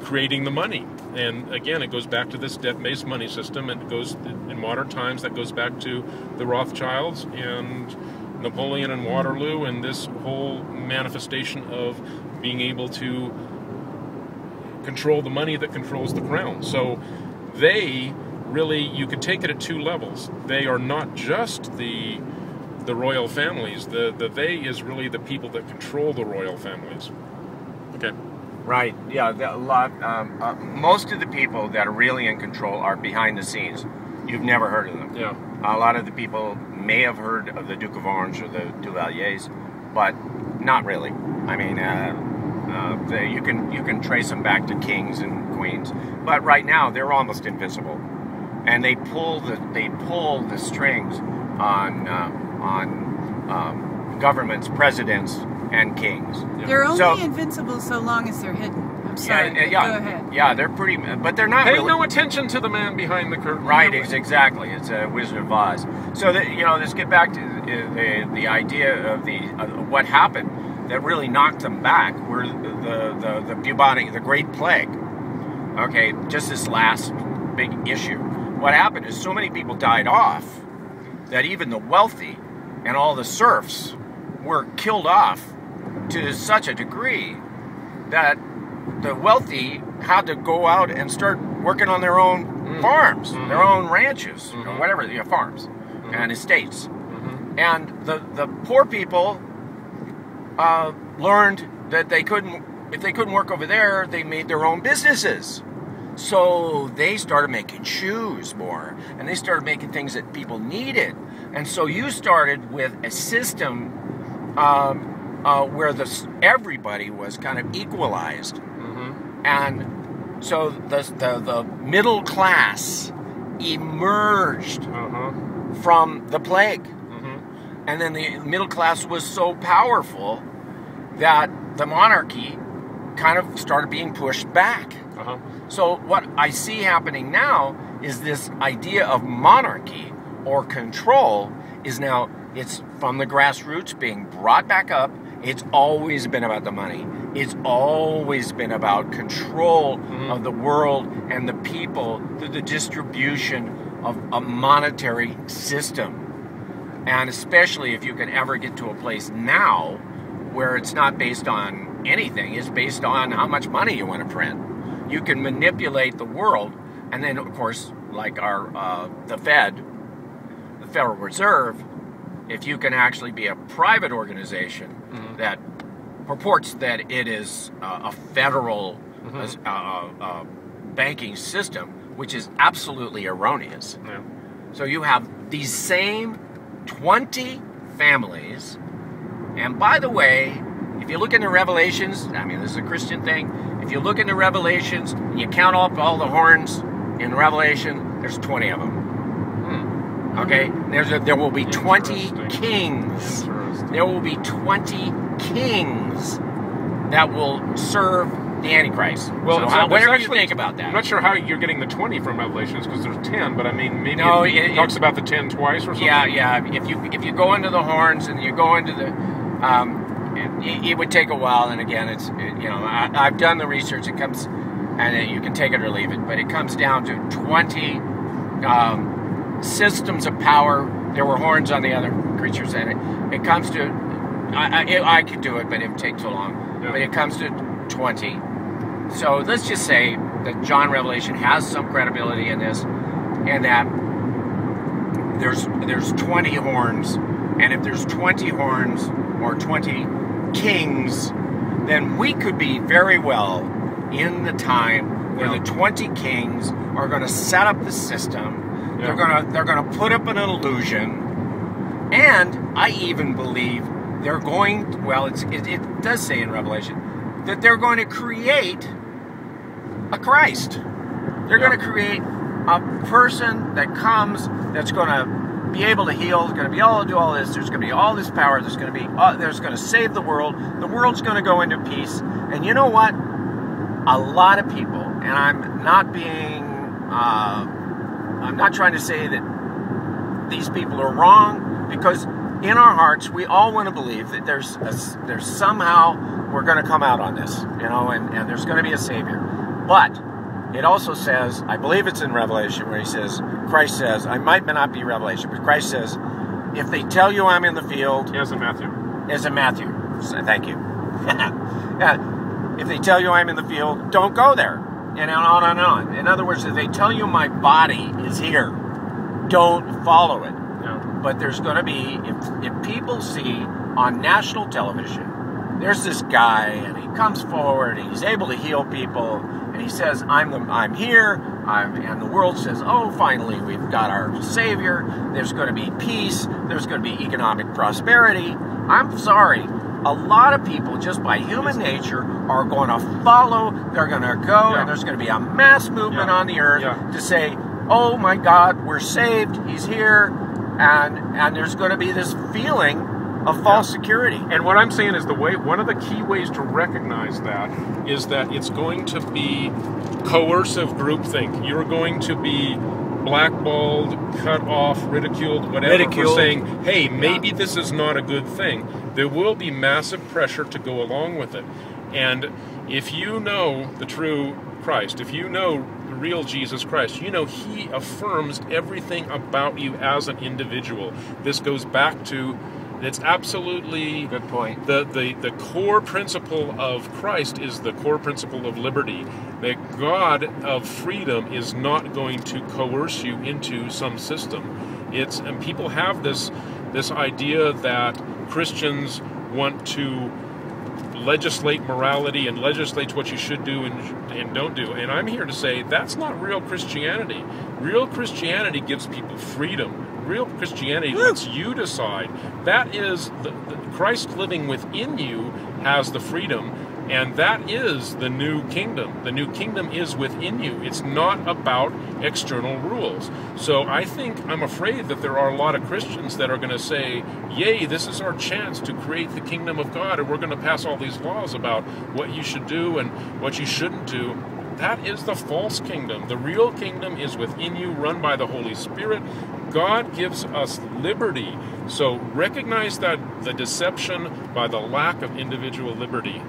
creating the money. And again, it goes back to this debt-based money system, and it goes in modern times, that goes back to the Rothschilds and Napoleon and Waterloo, and this whole manifestation of being able to control the money that controls the crown. So they really, you could take it at 2 levels. They are not just the royal families. The they is really the people that control the royal families. Okay. Right. Yeah. Most of the people that are really in control are behind the scenes. You've never heard of them. Yeah. A lot of the people may have heard of the Duke of Orange or the WWIIs, but not really. I mean, you can trace them back to kings and queens, but right now they're almost invisible, and they pull the strings on governments, presidents, and kings. They're only invincible so long as they're hidden. I'm sorry. Go ahead. Yeah, they're pretty, but they're not. Pay no attention to the man behind the curtain. Right, exactly. It's a Wizard of Oz. So let's get back to the idea of what happened that really knocked them back were the bubonic, the Great Plague. Okay, just this last big issue. What happened is so many people died off that even the wealthy and all the serfs were killed off to such a degree that the wealthy had to go out and start working on their own farms, their own ranches, or whatever, farms and estates. And the poor people learned that they couldn't if they couldn't work over there, they made their own businesses. So they started making shoes more, and they started making things that people needed. And so you started with a system where everybody was kind of equalized. Mm-hmm. And so the middle class emerged from the plague. Mm-hmm. And then the middle class was so powerful that the monarchy kind of started being pushed back. Uh-huh. So what I see happening now is this idea of monarchy or control is now, it's from the grassroots being brought back up. It's always been about the money. It's always been about control of the world and the people through the distribution of a monetary system. And especially if you can ever get to a place now where it's not based on anything, it's based on how much money you want to print. You can manipulate the world, and then, of course, like the Fed, the Federal Reserve, if you can actually be a private organization that purports that it is a federal banking system, which is absolutely erroneous. Yeah. So you have these same 20 families, and by the way, if you look into Revelations, I mean, this is a Christian thing, if you look into Revelations and you count up all the horns in Revelation, there's 20 of them. Okay? There will be 20 kings. There will be 20 kings that will serve the Antichrist. Well, so whatever you think about that. I'm not sure how you're getting the 20 from Revelations, because there's 10, but I mean, maybe it talks about the 10 twice or something? Yeah. If you go into the horns and you go into the... it would take a while, and again, I've done the research. It comes, and you can take it or leave it, but it comes down to 20 systems of power. There were horns on the other creatures, and it comes to, I could do it, but it would take too long. Yeah. But it comes to 20. So let's just say that John Revelation has some credibility in this, and that there's 20 horns, and if there's 20 horns or 20 kings, then we could be very well in the time where the 20 kings are going to set up the system. Yeah. They're going to put up an illusion, and I even believe they're going. Well, it does say in Revelation that they're going to create a Christ. They're going to create a person that comes that's going to be able to heal, is going to be able to do all this, there's going to be all this power, there's going to save the world's going to go into peace. And you know what? A lot of people, and I'm not trying to say that these people are wrong, because in our hearts, we all want to believe that there's somehow we're going to come out on this, and there's going to be a Savior. But it also says, I believe it's in Revelation, where Christ says, I might not be Revelation, but Christ says, if they tell you I'm in the field... As in Matthew. As in Matthew. Thank you. If they tell you I'm in the field, don't go there. And on and on. In other words, if they tell you my body is here, don't follow it. Yeah. But there's going to be, if people see on national television, there's this guy, and he comes forward, and he's able to heal people, and he says, I'm here, and the world says, oh, finally, we've got our Savior, there's going to be peace, there's going to be economic prosperity. I'm sorry, a lot of people, just by human nature, are going to follow, they're going to go, and there's going to be a mass movement on the earth to say, oh my God, we're saved, he's here, and there's going to be this feeling of false security. And what I'm saying is one of the key ways to recognize that is that it's going to be coercive groupthink. You're going to be blackballed, cut off, ridiculed, whatever, for saying, hey, maybe this is not a good thing. There will be massive pressure to go along with it. And if you know the true Christ, if you know the real Jesus Christ, he affirms everything about you as an individual. This goes back to, it's absolutely good point. The core principle of Christ is the core principle of liberty. The God of freedom is not going to coerce you into some system. And people have this idea that Christians want to legislate morality and legislates what you should do and don't do. And I'm here to say that's not real Christianity. Real Christianity gives people freedom. Real Christianity lets you decide. That is the Christ living within you has the freedom, and that is the new kingdom. The new kingdom is within you. It's not about external rules. So I'm afraid that there are a lot of Christians that are going to say, yay, this is our chance to create the kingdom of God, and we're going to pass all these laws about what you should do and what you shouldn't do. That is the false kingdom. The real kingdom is within you, run by the Holy Spirit. God gives us liberty. So recognize that the deception by the lack of individual liberty.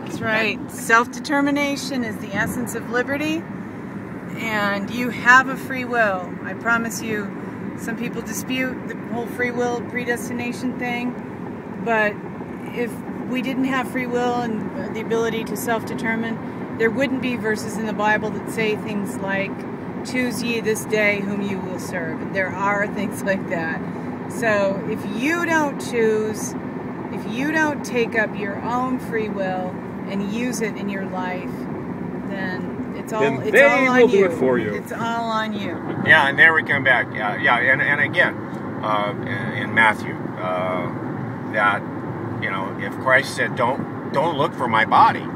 That's right. Self-determination is the essence of liberty, and you have a free will. I promise you, some people dispute the whole free will predestination thing, but if we didn't have free will and the ability to self-determine, there wouldn't be verses in the Bible that say things like, choose ye this day whom you will serve. There are things like that. So if you don't choose, if you don't take up your own free will and use it in your life, then it's all on you. They will do it for you. It's all on you. Yeah, and there we come back. Yeah, and again, in Matthew, that, you know, if Christ said, don't look for my body.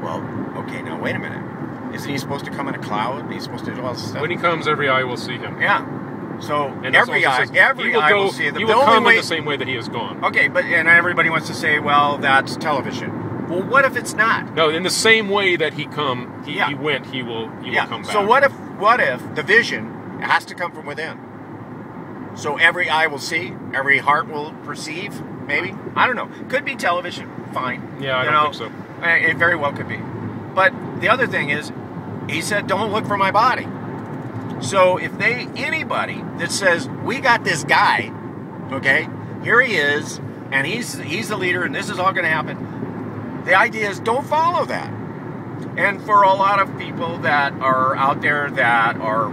Well, okay, now wait a minute. Isn't he supposed to come in a cloud? He's supposed to do all this stuff? When he comes, every eye will see him. Yeah. So and every eye will see him. He will come in the same way that he has gone. Okay, and everybody wants to say, well, that's television. Well, what if it's not? No, in the same way that he went, he will come back. So what if the vision has to come from within? So every eye will see, every heart will perceive, maybe? I don't know. Could be television. Fine. Yeah, I don't think so. It very well could be. But the other thing is, he said, don't look for my body. So if anybody that says, we got this guy, okay, here he is, and he's the leader, and this is all going to happen, the idea is don't follow that. And for a lot of people that are out there that are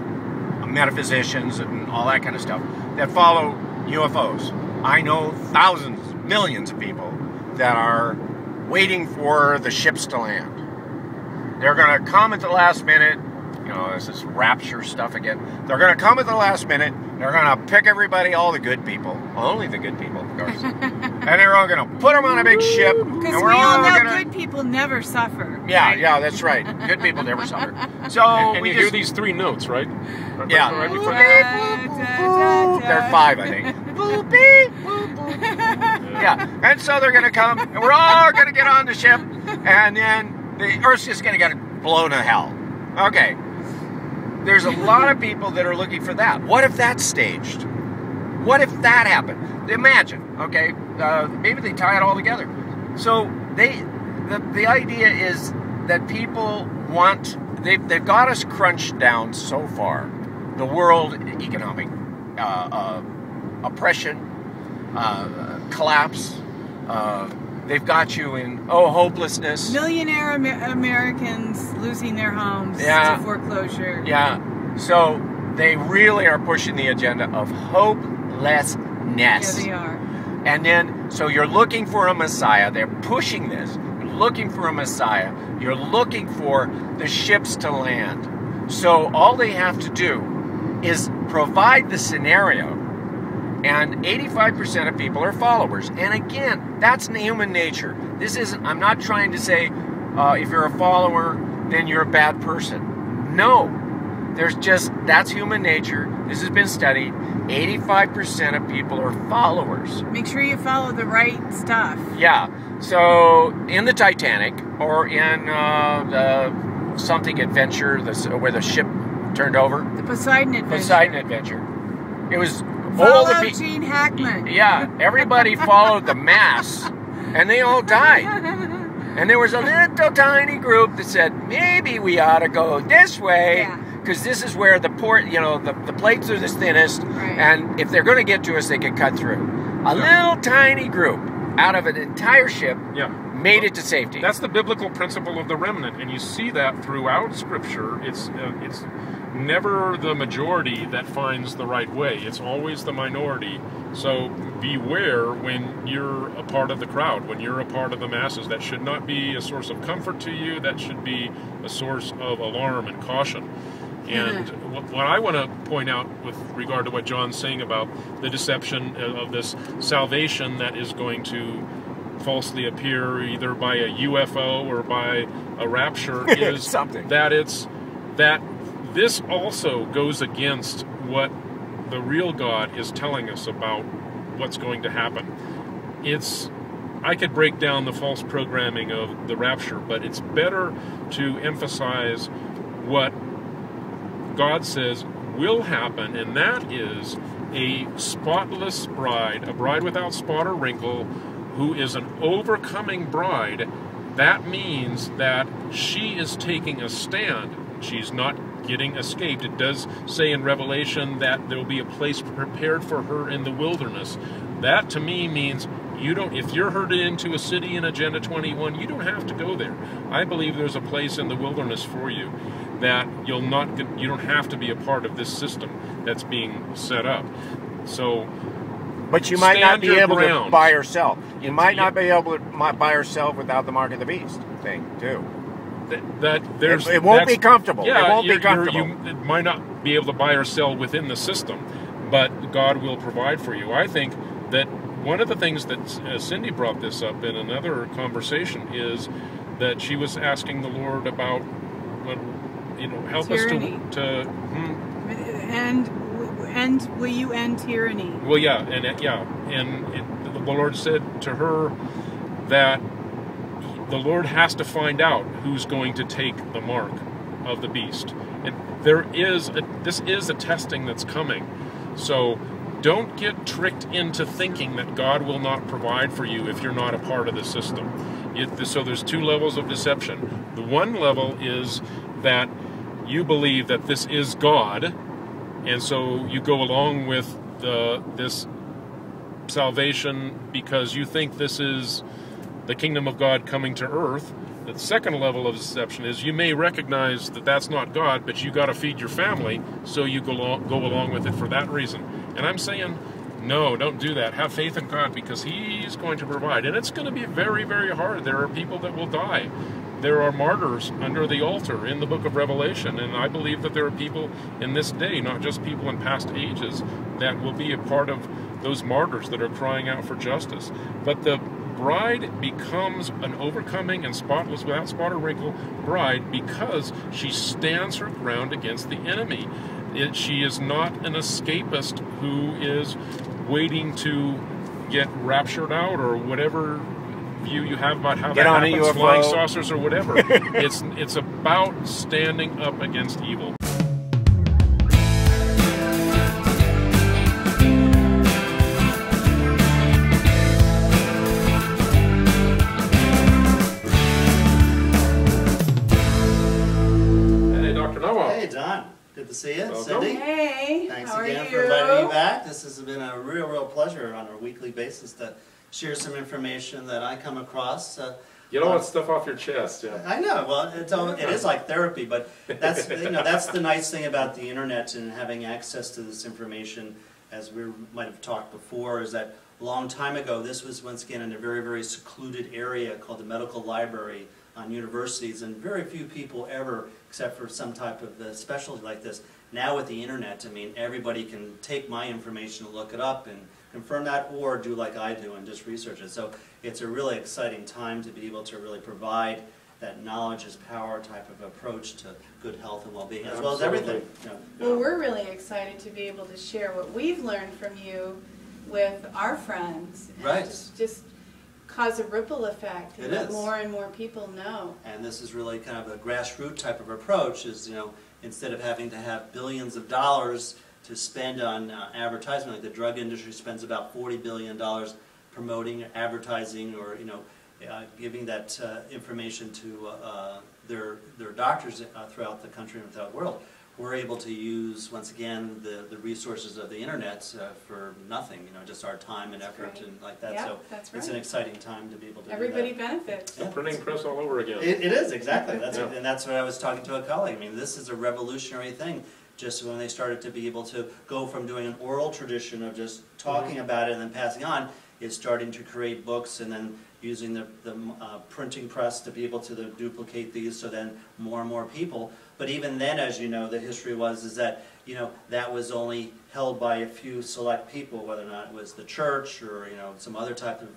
metaphysicians and all that kind of stuff, that follow UFOs, I know thousands, millions of people that are waiting for the ships to land. They're going to come at the last minute. You know, this is rapture stuff again. They're going to come at the last minute. They're going to pick everybody, all the good people. Only the good people, of course. And they're all going to put them on a big ship. Because we all know good people never suffer. Yeah, right? Yeah, that's right. Good people never suffer. So and you hear these three notes, right? Yeah. Right before There are five, I think. Boop, beep, boop, boop. Yeah. And so they're going to come, and we're all going to get on the ship, and then the Earth's just going to get blown to hell. Okay. There's a lot of people that are looking for that. What if that's staged? What if that happened? Imagine, okay? Maybe they tie it all together. So the idea is that people want, they've got us crunched down so far. The world economic oppression, collapse. They've got you in, hopelessness. Millionaire Americans losing their homes to foreclosure. Yeah. So they really are pushing the agenda of hopelessness. Yeah, they are. And then, so you're looking for a Messiah. They're pushing this. You're looking for a Messiah. You're looking for the ships to land. So all they have to do is provide the scenario. And 85% of people are followers. And again, that's human nature. This isn't, I'm not trying to say if you're a follower, then you're a bad person. No. That's human nature. This has been studied. 85% of people are followers. Make sure you follow the right stuff. Yeah. So in the Titanic, or in the something adventure, where the ship turned over. The Poseidon Adventure. Poseidon Adventure. It was... Follow Gene Hackman. Yeah, everybody followed the mass, and they all died. And there was a little tiny group that said, maybe we ought to go this way, because this is where the port, the plates are the thinnest, and if they're going to get to us, they can cut through. A little tiny group out of an entire ship made it to safety. That's the biblical principle of the remnant, and you see that throughout Scripture. It's never the majority that finds the right way. It's always the minority. So beware when you're a part of the crowd, when you're a part of the masses. That should not be a source of comfort to you. That should be a source of alarm and caution. And what I want to point out with regard to what John's saying about the deception of this salvation that is going to falsely appear either by a UFO or by a rapture is that this also goes against what the real God is telling us about what's going to happen. I could break down the false programming of the rapture, but it's better to emphasize what God says will happen, and that is a spotless bride, a bride without spot or wrinkle, who is an overcoming bride. That means that she is taking a stand. She's not getting escaped. It does say in Revelation that there will be a place prepared for her in the wilderness. That to me means if you're herded into a city in Agenda 21, you don't have to go there. I believe there's a place in the wilderness for you that you don't have to be a part of this system that's being set up. So, but you might not be able to buy or sell. You might not be able to buy or sell without the mark of the beast thing too. It won't be comfortable. Yeah, it won't be comfortable. You might not be able to buy or sell within the system, but God will provide for you. I think that one of the things that Cindy brought this up in another conversation is that she was asking the Lord about, help tyranny. us to will you end tyranny? Well, yeah, and the Lord said to her that the Lord has to find out who's going to take the mark of the beast, and this is a testing that's coming. So don't get tricked into thinking that God will not provide for you if you're not a part of the system. So there's two levels of deception. The one level is that you believe that this is God, and so you go along with this salvation because you think this is the kingdom of God coming to earth. The second level of deception is you may recognize that that's not God, but you got to feed your family, so you go along with it for that reason. And I'm saying, no, don't do that. Have faith in God, because He's going to provide. And it's going to be very, very hard. There are people that will die. There are martyrs under the altar in the book of Revelation, and I believe that there are people in this day, not just people in past ages, that will be a part of those martyrs that are crying out for justice. But the bride becomes an overcoming and spotless, without spot or wrinkle bride, because she stands her ground against the enemy. She is not an escapist who is waiting to get raptured out, or whatever view you have about how that happens, flying saucers or whatever. It's about standing up against evil. Good to see you, Welcome. Cindy. Hey, thanks how again are for you? inviting me back. This has been a real pleasure on a weekly basis to share some information that I come across. You don't want stuff off your chest, yeah. I know. Well, it is like therapy, but that's that's the nice thing about the internet and having access to this information. As we might have talked before, is that a long time ago, this was once again in a very secluded area called the medical library on universities, and very few people ever, except for some type of specialty like this. Now with the internet, I mean, everybody can take my information and look it up and confirm that, or do like I do and just research it. So it's a really exciting time to be able to really provide that knowledge is power type of approach to good health and well-being, as well as everything. Well, we're really excited to be able to share what we've learned from you with our friends. And right. Just cause a ripple effect and let is. more and more people know. And this is really kind of a grassroots type of approach, is, instead of having to have billions of dollars to spend on advertisement, like the drug industry spends about $40 billion promoting advertising, or giving that information to their doctors throughout the country and throughout the world. We're able to use, once again, the resources of the internet for nothing, just our time and effort and like that. Yep, so that's right. It's an exciting time to be able to Everybody do that. benefits. The printing press all over again. It is, exactly. That's yeah. And that's what I was talking to a colleague. I mean, this is a revolutionary thing. just when they started to be able to go from doing an oral tradition of just talking about it and then passing on, is starting to create books and then using the printing press to be able to duplicate these, so then more and more people. But even then, as you know, the history is that, you know, that was only held by a few select people, whether or not it was the church or, you know, some other type of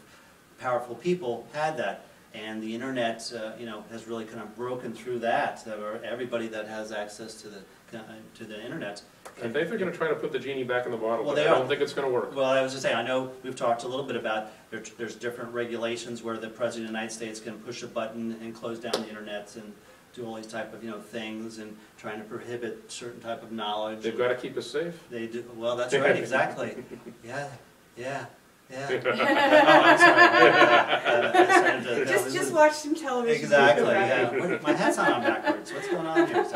powerful people had that. And the internet, you know, has really kind of broken through that. Everybody that has access to the internet. I think they're going to try to put the genie back in the bottle, Well, but I don't think it's going to work. Well, I was just saying, I know we've talked a little bit about there's different regulations where the President of the United States can push a button and close down the internet and do all these type of, you know, things, and trying to prohibit certain type of knowledge. They've got to keep us safe. They do. Well, that's right, exactly. Yeah, yeah. Yeah. Oh, I'm sorry. Just watch some television. Exactly. Yeah. My hat's on backwards. What's going on here?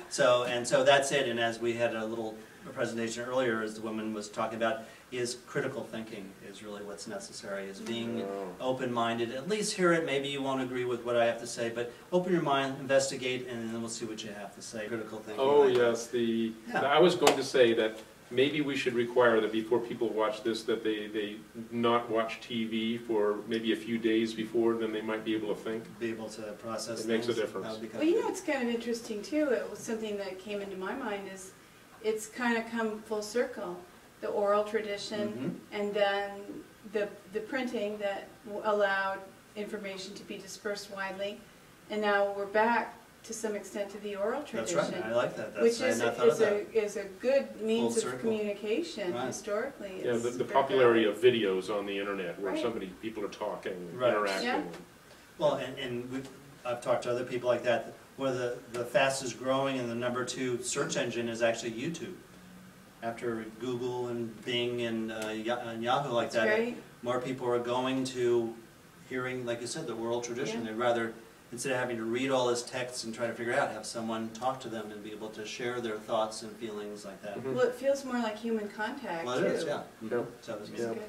So that's it. And as we had a little presentation earlier, as the woman was talking about, is critical thinking is really what's necessary. Is being open-minded. At least hear it. Maybe you won't agree with what I have to say, but open your mind, investigate, and then we'll see what you have to say. Critical thinking. Oh yes, I was going to say that. Maybe we should require that before people watch this, that they not watch TV for maybe a few days before, then they might be able to think. Be able to process It makes a difference. Well, you know, it's kind of interesting too. It was something that came into my mind is it's kind of come full circle. The oral tradition and then the printing that allowed information to be dispersed widely. And now we're back to some extent to the oral tradition. That's right. I like that. Which is a good means of communication historically. Yeah, the popularity of videos on the internet where people are talking, interacting. Yeah. Well, I've talked to other people like that. One of the fastest growing and the #2 search engine is actually YouTube. After Google and Bing and Yahoo like that, great. More people are going to hearing, like you said, the oral tradition. They'd rather, instead of having to read all this text and try to figure it out, have someone talk to them and be able to share their thoughts and feelings like that. Well, it feels more like human contact, well, it is, yeah. Yeah.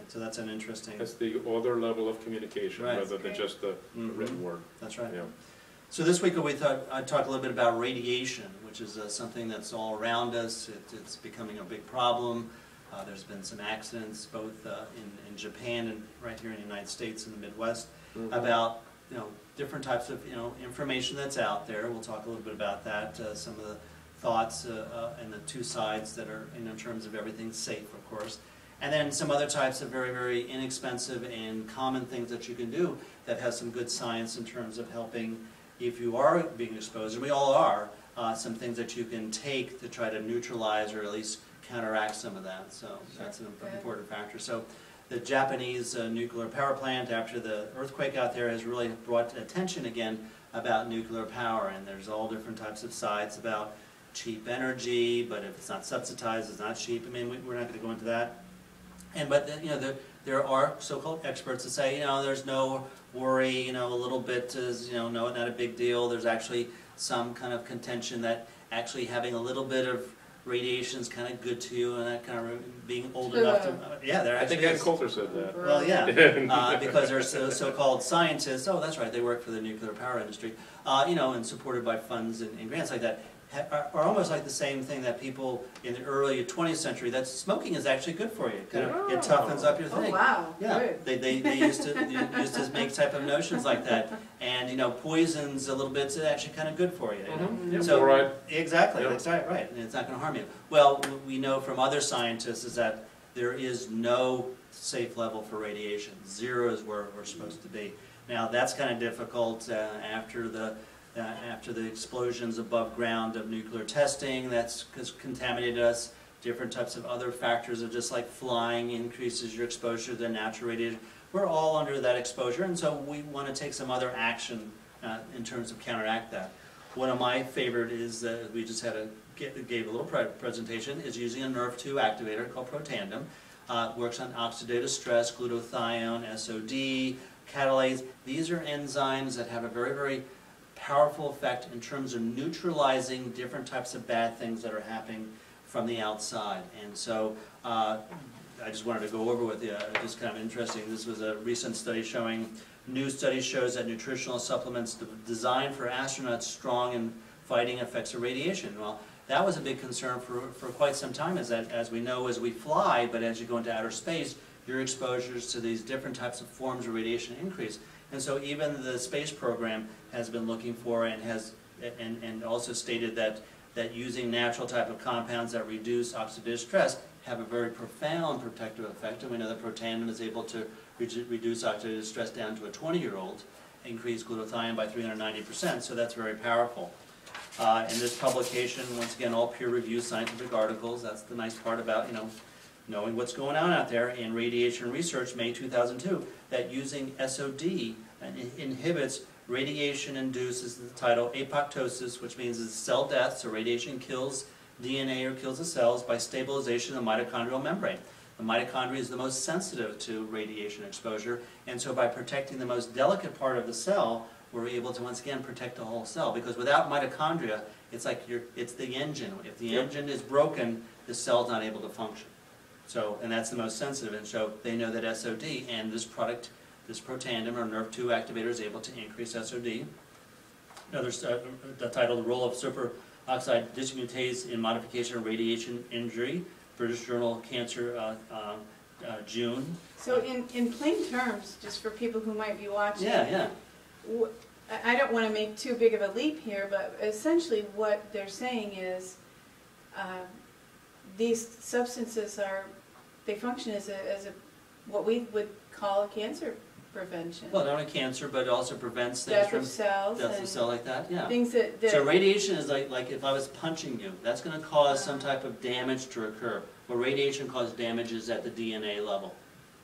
So that's an interesting... That's the other level of communication rather than just the written word. That's right. Yeah. So this week I'd talk a little bit about radiation, which is something that's all around us. It's becoming a big problem. There's been some accidents both in Japan and right here in the United States in the Midwest about different types of information that's out there. We'll talk a little bit about that. Some of the thoughts and the two sides that are in terms of everything safe, of course. And then some other types of very, very inexpensive and common things that you can do that has some good science in terms of helping if you are being exposed, and we all are, some things that you can take to try to neutralize or at least counteract some of that. So that's an important factor. So the Japanese nuclear power plant after the earthquake out there has really brought attention again about nuclear power, and there's all different types of sides about cheap energy, but if it's not subsidized, it's not cheap. I mean, we're not going to go into that. But there are so-called experts that say, there's no worry, a little bit is, no, not a big deal. There's actually some kind of contention that actually having a little bit of radiation is kind of good to you, and that kind of being old enough to, there actually I think Ann Coulter said that. Well, yeah, because there's so-called scientists, oh, that's right, they work for the nuclear power industry, and supported by funds and grants like that. Are almost like the same thing that people in the early 20th century, that smoking is actually good for you. It toughens up your thing. Oh, wow. Yeah, they used to make type of notions like that. And, poisons a little bit is actually kind of good for you. Yeah, so, right. Exactly, that's right. And it's not going to harm you. Well, we know from other scientists is that there is no safe level for radiation. 0 is where we're supposed to be. Now, that's kind of difficult after the explosions above ground of nuclear testing. That's contaminated us. Different types of other factors of just like flying increases your exposure to natural radiation. We're all under that exposure, and so we want to take some other action in terms of counteract that. One of my favorite is we just gave a little presentation, is using a Nerve2 activator called Protandem. Works on oxidative stress, glutathione, SOD, catalase. These are enzymes that have a very, very powerful effect in terms of neutralizing different types of bad things that are happening from the outside. And so I just wanted to go over with you, just kind of interesting. This was a recent study showing, new study shows that nutritional supplements designed for astronauts strong in fighting effects of radiation. Well, that was a big concern for quite some time, is that as we know as we fly, but as you go into outer space, your exposures to these different types of forms of radiation increase. And so even the space program has been looking for and has and also stated that using natural type of compounds that reduce oxidative stress have a very profound protective effect. And we know that protandim is able to reduce oxidative stress down to a 20-year-old, increase glutathione by 390%, so that's very powerful. In this publication, once again, all peer-reviewed scientific articles. That's the nice part about, knowing what's going on out there. In Radiation Research, May 2002, that using SOD inhibits radiation-induced, is the title, apoptosis, which means it's cell death, so radiation kills DNA or kills the cells by stabilization of the mitochondrial membrane. The mitochondria is the most sensitive to radiation exposure, and so by protecting the most delicate part of the cell, we're able to once again protect the whole cell. Because without mitochondria, it's like it's the engine. If the engine is broken, the cell's not able to function. So, and that's the most sensitive, and so they know that SOD and this product, this protandim or NRF2 activator, is able to increase SOD. Another the title, The Role of Superoxide Dismutase in Modification of Radiation Injury, British Journal Cancer, June. So in plain terms, just for people who might be watching, Yeah. I don't want to make too big of a leap here, but essentially what they're saying is these substances they function as what we would call a cancer prevention. Well, not only cancer, but it also prevents things Death from of cells. death of cell like that. Yeah. Things that So radiation is like if I was punching you, that's going to cause some type of damage to occur. Where radiation causes damage is at the DNA level,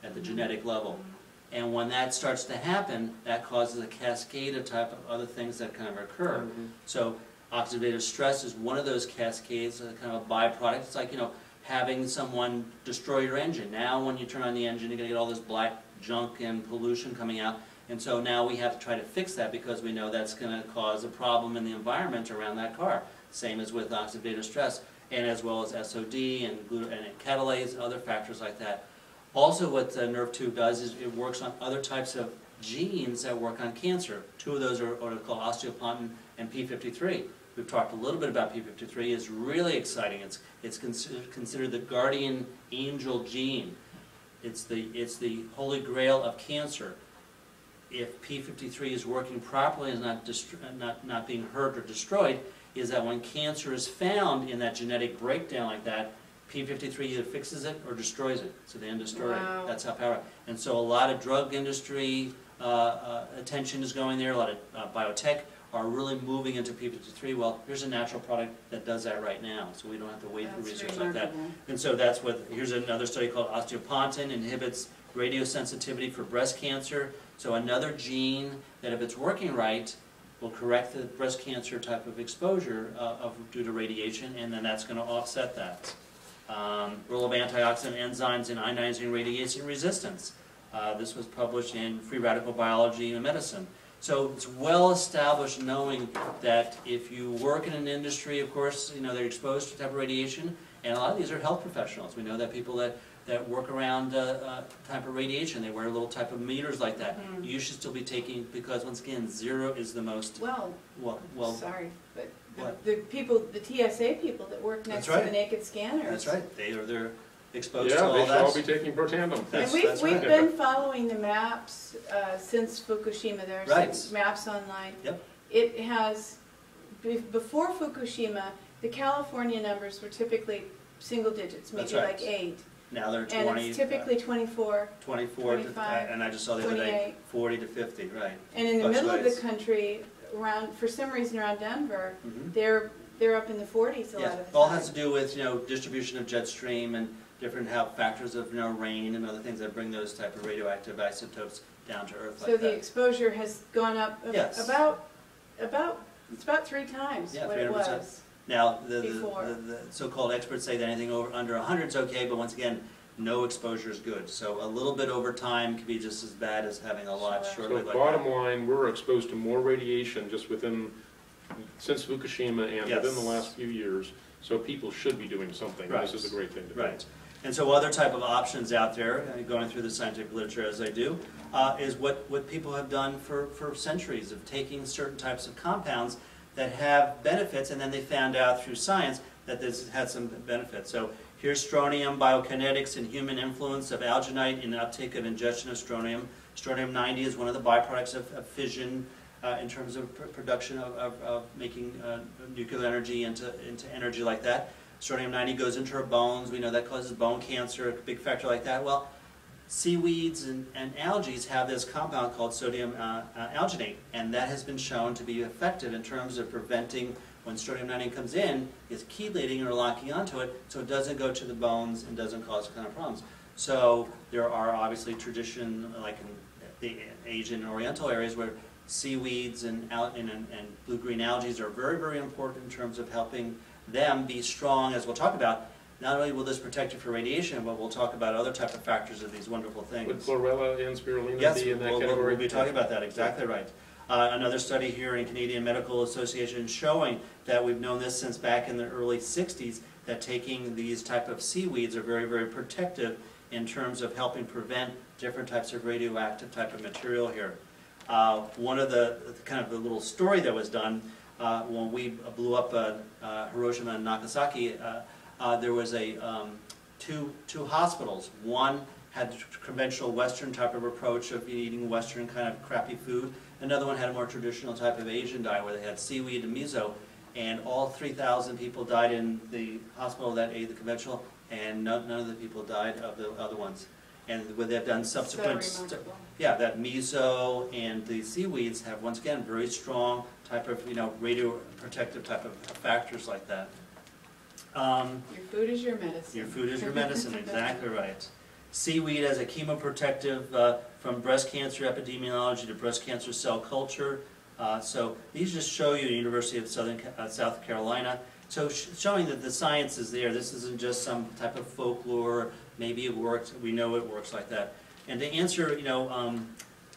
at the genetic level. And when that starts to happen, that causes a cascade of type of other things that kind of occur. So oxidative stress is one of those cascades, kind of a byproduct. It's like, having someone destroy your engine. Now when you turn on the engine, you're going to get all this black junk and pollution coming out. And so now we have to try to fix that because we know that's going to cause a problem in the environment around that car. Same as with oxidative stress, and as well as SOD and catalase and other factors like that. Also what NRF2 does is it works on other types of genes that work on cancer. Two of those are called osteopontin and P53. We've talked a little bit about P53. It's really exciting. It's considered the guardian angel gene. It's the holy grail of cancer. If P53 is working properly and is not being hurt or destroyed, is that when cancer is found in that genetic breakdown like that, P53 either fixes it or destroys it. So they end up destroying it. That's how powerful. And so a lot of drug industry attention is going there. A lot of biotech are really moving into P53. Well, here's a natural product that does that right now, so we don't have to wait for research like that. And so that's what, here's another study called osteopontin inhibits radiosensitivity for breast cancer. So another gene that, if it's working right, will correct the breast cancer type of exposure due to radiation, and then that's going to offset that. Role of antioxidant enzymes in ionizing radiation resistance. This was published in Free Radical Biology and Medicine. So it's well established knowing that if you work in an industry, of course, they're exposed to type of radiation, and a lot of these are health professionals. We know that people that work around type of radiation, they wear little type of meters like that. You should still be taking, because once again, 0 is the most... Well, sorry, but the people, the TSA people that work next to the naked scanners. That's right. They're exposed to all that. Yeah, they should all be taking protandim. And we've been following the maps since Fukushima. There are some maps online. Yep. It has, before Fukushima, the California numbers were typically single digits, maybe like 8. Now they're 20. And it's typically 24, 25, and I just saw the other day 40 to 50, right. And in the middle of the country, for some reason around Denver, they're up in the 40s a lot of the time. It all has to do with distribution of jet stream and different factors of rain and other things that bring those type of radioactive isotopes down to Earth. So the exposure has gone up about 3 times what it was. Now the so-called experts say that anything under 100 is okay, but once again, no exposure is good. So a little bit over time can be just as bad as having a lot shortly. So bottom line, we're exposed to more radiation just since Fukushima and within the last few years. So people should be doing something. Right. This is a great thing to do. Right. And so other type of options out there, going through the scientific literature as I do, is what people have done for centuries of taking certain types of compounds that have benefits, and then they found out through science that this had some benefit. So here's strontium, biokinetics and human influence of alginite in the uptake of ingestion of strontium. Strontium-90 is one of the byproducts of fission in terms of production of making nuclear energy into energy like that. Strontium-90 goes into our bones. We know that causes bone cancer, a big factor like that. Well, seaweeds and algae have this compound called sodium alginate, and that has been shown to be effective in terms of preventing when strontium-90 comes in, it's chelating or locking onto it, so it doesn't go to the bones and doesn't cause kind of problems. So there are obviously tradition, like in the Asian and Oriental areas, where seaweeds and blue-green algae are very, very important in terms of helping them be strong, as we'll talk about. Not only will this protect you for radiation, but we'll talk about other type of factors of these wonderful things. Would chlorella and spirulina be in that category? We'll be talking about that, exactly right. Another study here in Canadian Medical Association showing that we've known this since back in the early 60s, that taking these type of seaweeds are very, very protective in terms of helping prevent different types of radioactive type of material here. One of the kind of the little story that was done when we blew up Hiroshima and Nagasaki, there was two hospitals. One had the conventional Western type of approach of eating Western kind of crappy food. Another one had a more traditional type of Asian diet where they had seaweed and miso, and all 3,000 people died in the hospital that ate the conventional, and none of the people died of the other ones. And what they've done subsequent, yeah, that miso and the seaweeds have once again very strong type of radio protective type of factors like that. Your food is your medicine. Your food is your medicine, exactly right. Seaweed as a chemoprotective from breast cancer epidemiology to breast cancer cell culture. So these just show you the University of South Carolina. So showing that the science is there. This isn't just some type of folklore. Maybe it works. We know it works like that. And to answer,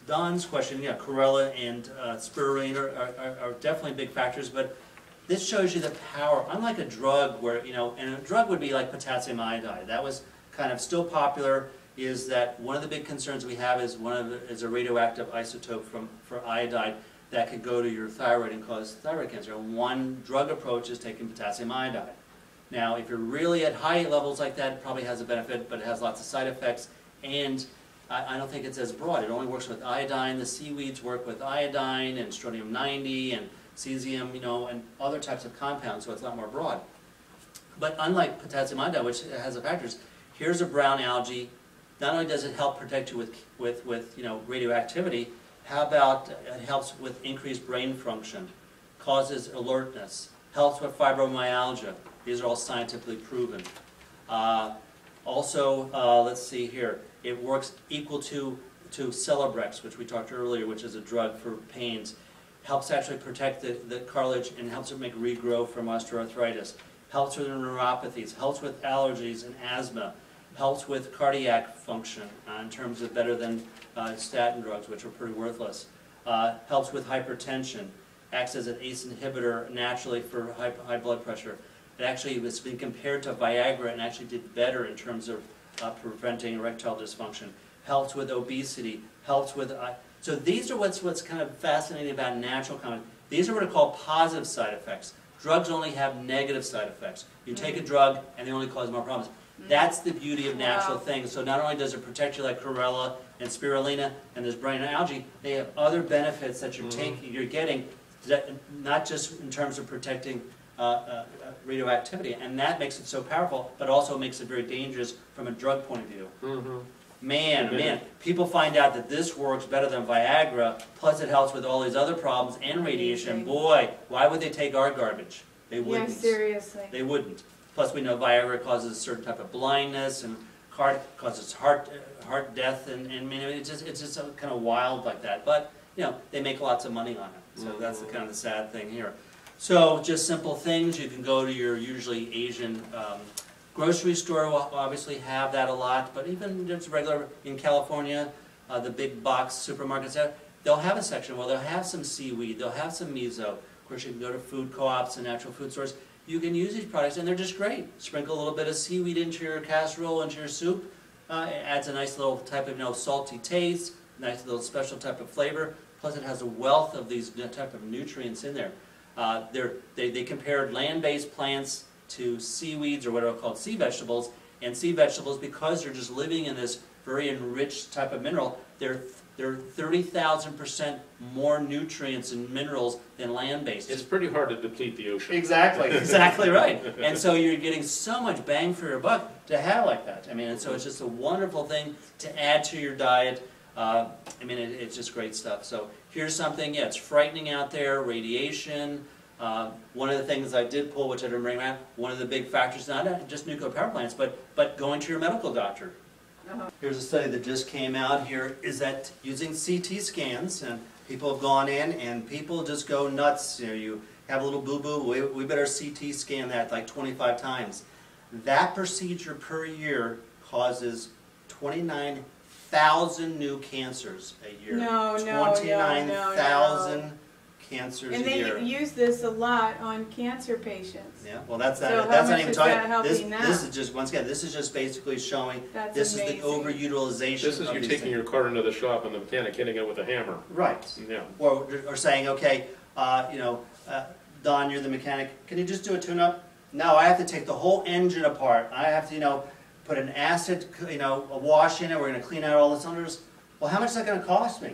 Don's question, yeah, chlorella and spirulina are definitely big factors, but this shows you the power. Unlike a drug where, and a drug would be like potassium iodide. That was kind of still popular, is that one of the big concerns we have is is a radioactive isotope for iodide that could go to your thyroid and cause thyroid cancer. And one drug approach is taking potassium iodide. Now, if you're really at high levels like that, it probably has a benefit, but it has lots of side effects, and I don't think it's as broad. It only works with iodine. The seaweeds work with iodine and strontium-90 and cesium, and other types of compounds, so it's a lot more broad. But unlike potassium iodide, which has the factors, here's a brown algae. Not only does it help protect you with radioactivity, how about it helps with increased brain function, causes alertness, helps with fibromyalgia. These are all scientifically proven. Also, let's see here, it works equal to Celebrex, which we talked earlier, which is a drug for pains. Helps actually protect the cartilage and helps it make regrow from osteoarthritis. Helps with neuropathies, helps with allergies and asthma, helps with cardiac function in terms of better than statin drugs, which are pretty worthless. Helps with hypertension, acts as an ACE inhibitor naturally for high blood pressure. It actually was being compared to Viagra and actually did better in terms of preventing erectile dysfunction. Helps with obesity, helps with... so these are what's kind of fascinating about natural compounds. These are what are called positive side effects. Drugs only have negative side effects. You take a drug and they only cause more problems. That's the beauty of natural things. So not only does it protect you like chlorella and spirulina and this brain algae, they have other benefits that you're getting, not just in terms of protecting radioactivity, and that makes it so powerful, but also makes it very dangerous from a drug point of view. Man, people find out that this works better than Viagra, plus it helps with all these other problems and radiation. Boy, why would they take our garbage? They wouldn't. Yeah, seriously. They wouldn't. Plus we know Viagra causes a certain type of blindness and causes heart death, and I mean, it's just kind of wild like that. But they make lots of money on it. So that's the kind of the sad thing here. So just simple things. You can go to your usually Asian grocery store will obviously have that a lot, but even just regular in California, the big box supermarkets there, they'll have a section where they'll have some seaweed, they'll have some miso. Of course, you can go to food co-ops and natural food stores. You can use these products, and they're just great. Sprinkle a little bit of seaweed into your casserole, into your soup. It adds a nice little type of salty taste, nice little special type of flavor. Plus, it has a wealth of these type of nutrients in there. They compared land-based plants to seaweeds or what are called sea vegetables. And sea vegetables, because they're just living in this very enriched type of mineral, they're 30,000% more nutrients and minerals than land-based. It's pretty hard to deplete the ocean. Exactly, exactly right. And so you're getting so much bang for your buck to have like that. I mean, and so it's just a wonderful thing to add to your diet. I mean, it's just great stuff. So here's something, yeah, it's frightening out there, radiation. One of the things I did pull, which I didn't bring around, one of the big factors, not just nuclear power plants, but going to your medical doctor. Here's a study that just came out here, is that using CT scans, and people have gone in and people just go nuts. You know, you have a little boo-boo, we better CT scan that like 25 times. That procedure per year causes 29,000 new cancers a year. No, 29,000 cancers and a year. they use this a lot on cancer patients. Yeah, well, that's So that's how not much even is talking. that helping This now? is just, once again, this is just basically showing That's this amazing. is the overutilization. This is of you these taking things. your car into the shop and the mechanic hitting it with a hammer. Right. Yeah. Or saying, okay, you know, Don, you're the mechanic. Can you just do a tune-up? No, I have to take the whole engine apart. I have to, you know, put an acid, you know, a wash in it. We're going to clean out all the cylinders. Well, how much is that going to cost me?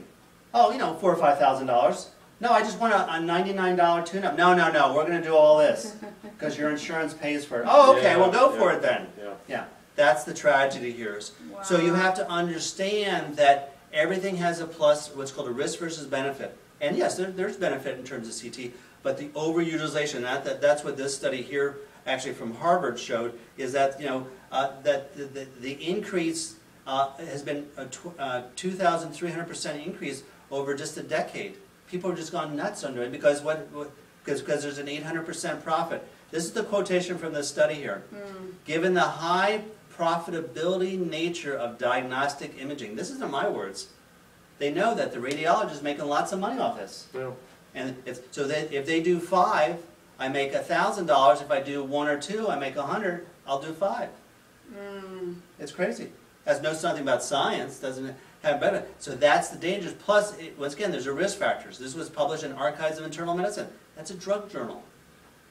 Oh, you know, $4,000 or $5,000. No, I just want a $99 tune-up. No, we're going to do all this because your insurance pays for it. Oh, okay, Yeah, well, go yeah, for it then. Yeah. That's the tragedy here. Wow. So you have to understand that everything has a plus, what's called a risk versus benefit. And yes, there's benefit in terms of CT, but the overutilization, that's what this study here, actually from Harvard, showed, is that, you know, that the increase has been a 2,300% increase over just a decade. People have just gone nuts under it because there's an 800% profit. This is the quotation from the study here. Given the high profitability nature of diagnostic imaging, this isn't my words. They know that the radiologist is making lots of money off this. Yeah. And if they do 5, I make $1,000. If I do 1 or 2, I make 100. I'll do 5. It's crazy. That's nothing about science. Doesn't have benefit. So that's the dangers. Plus, once again, there's a risk factors. This was published in Archives of Internal Medicine. That's a drug journal.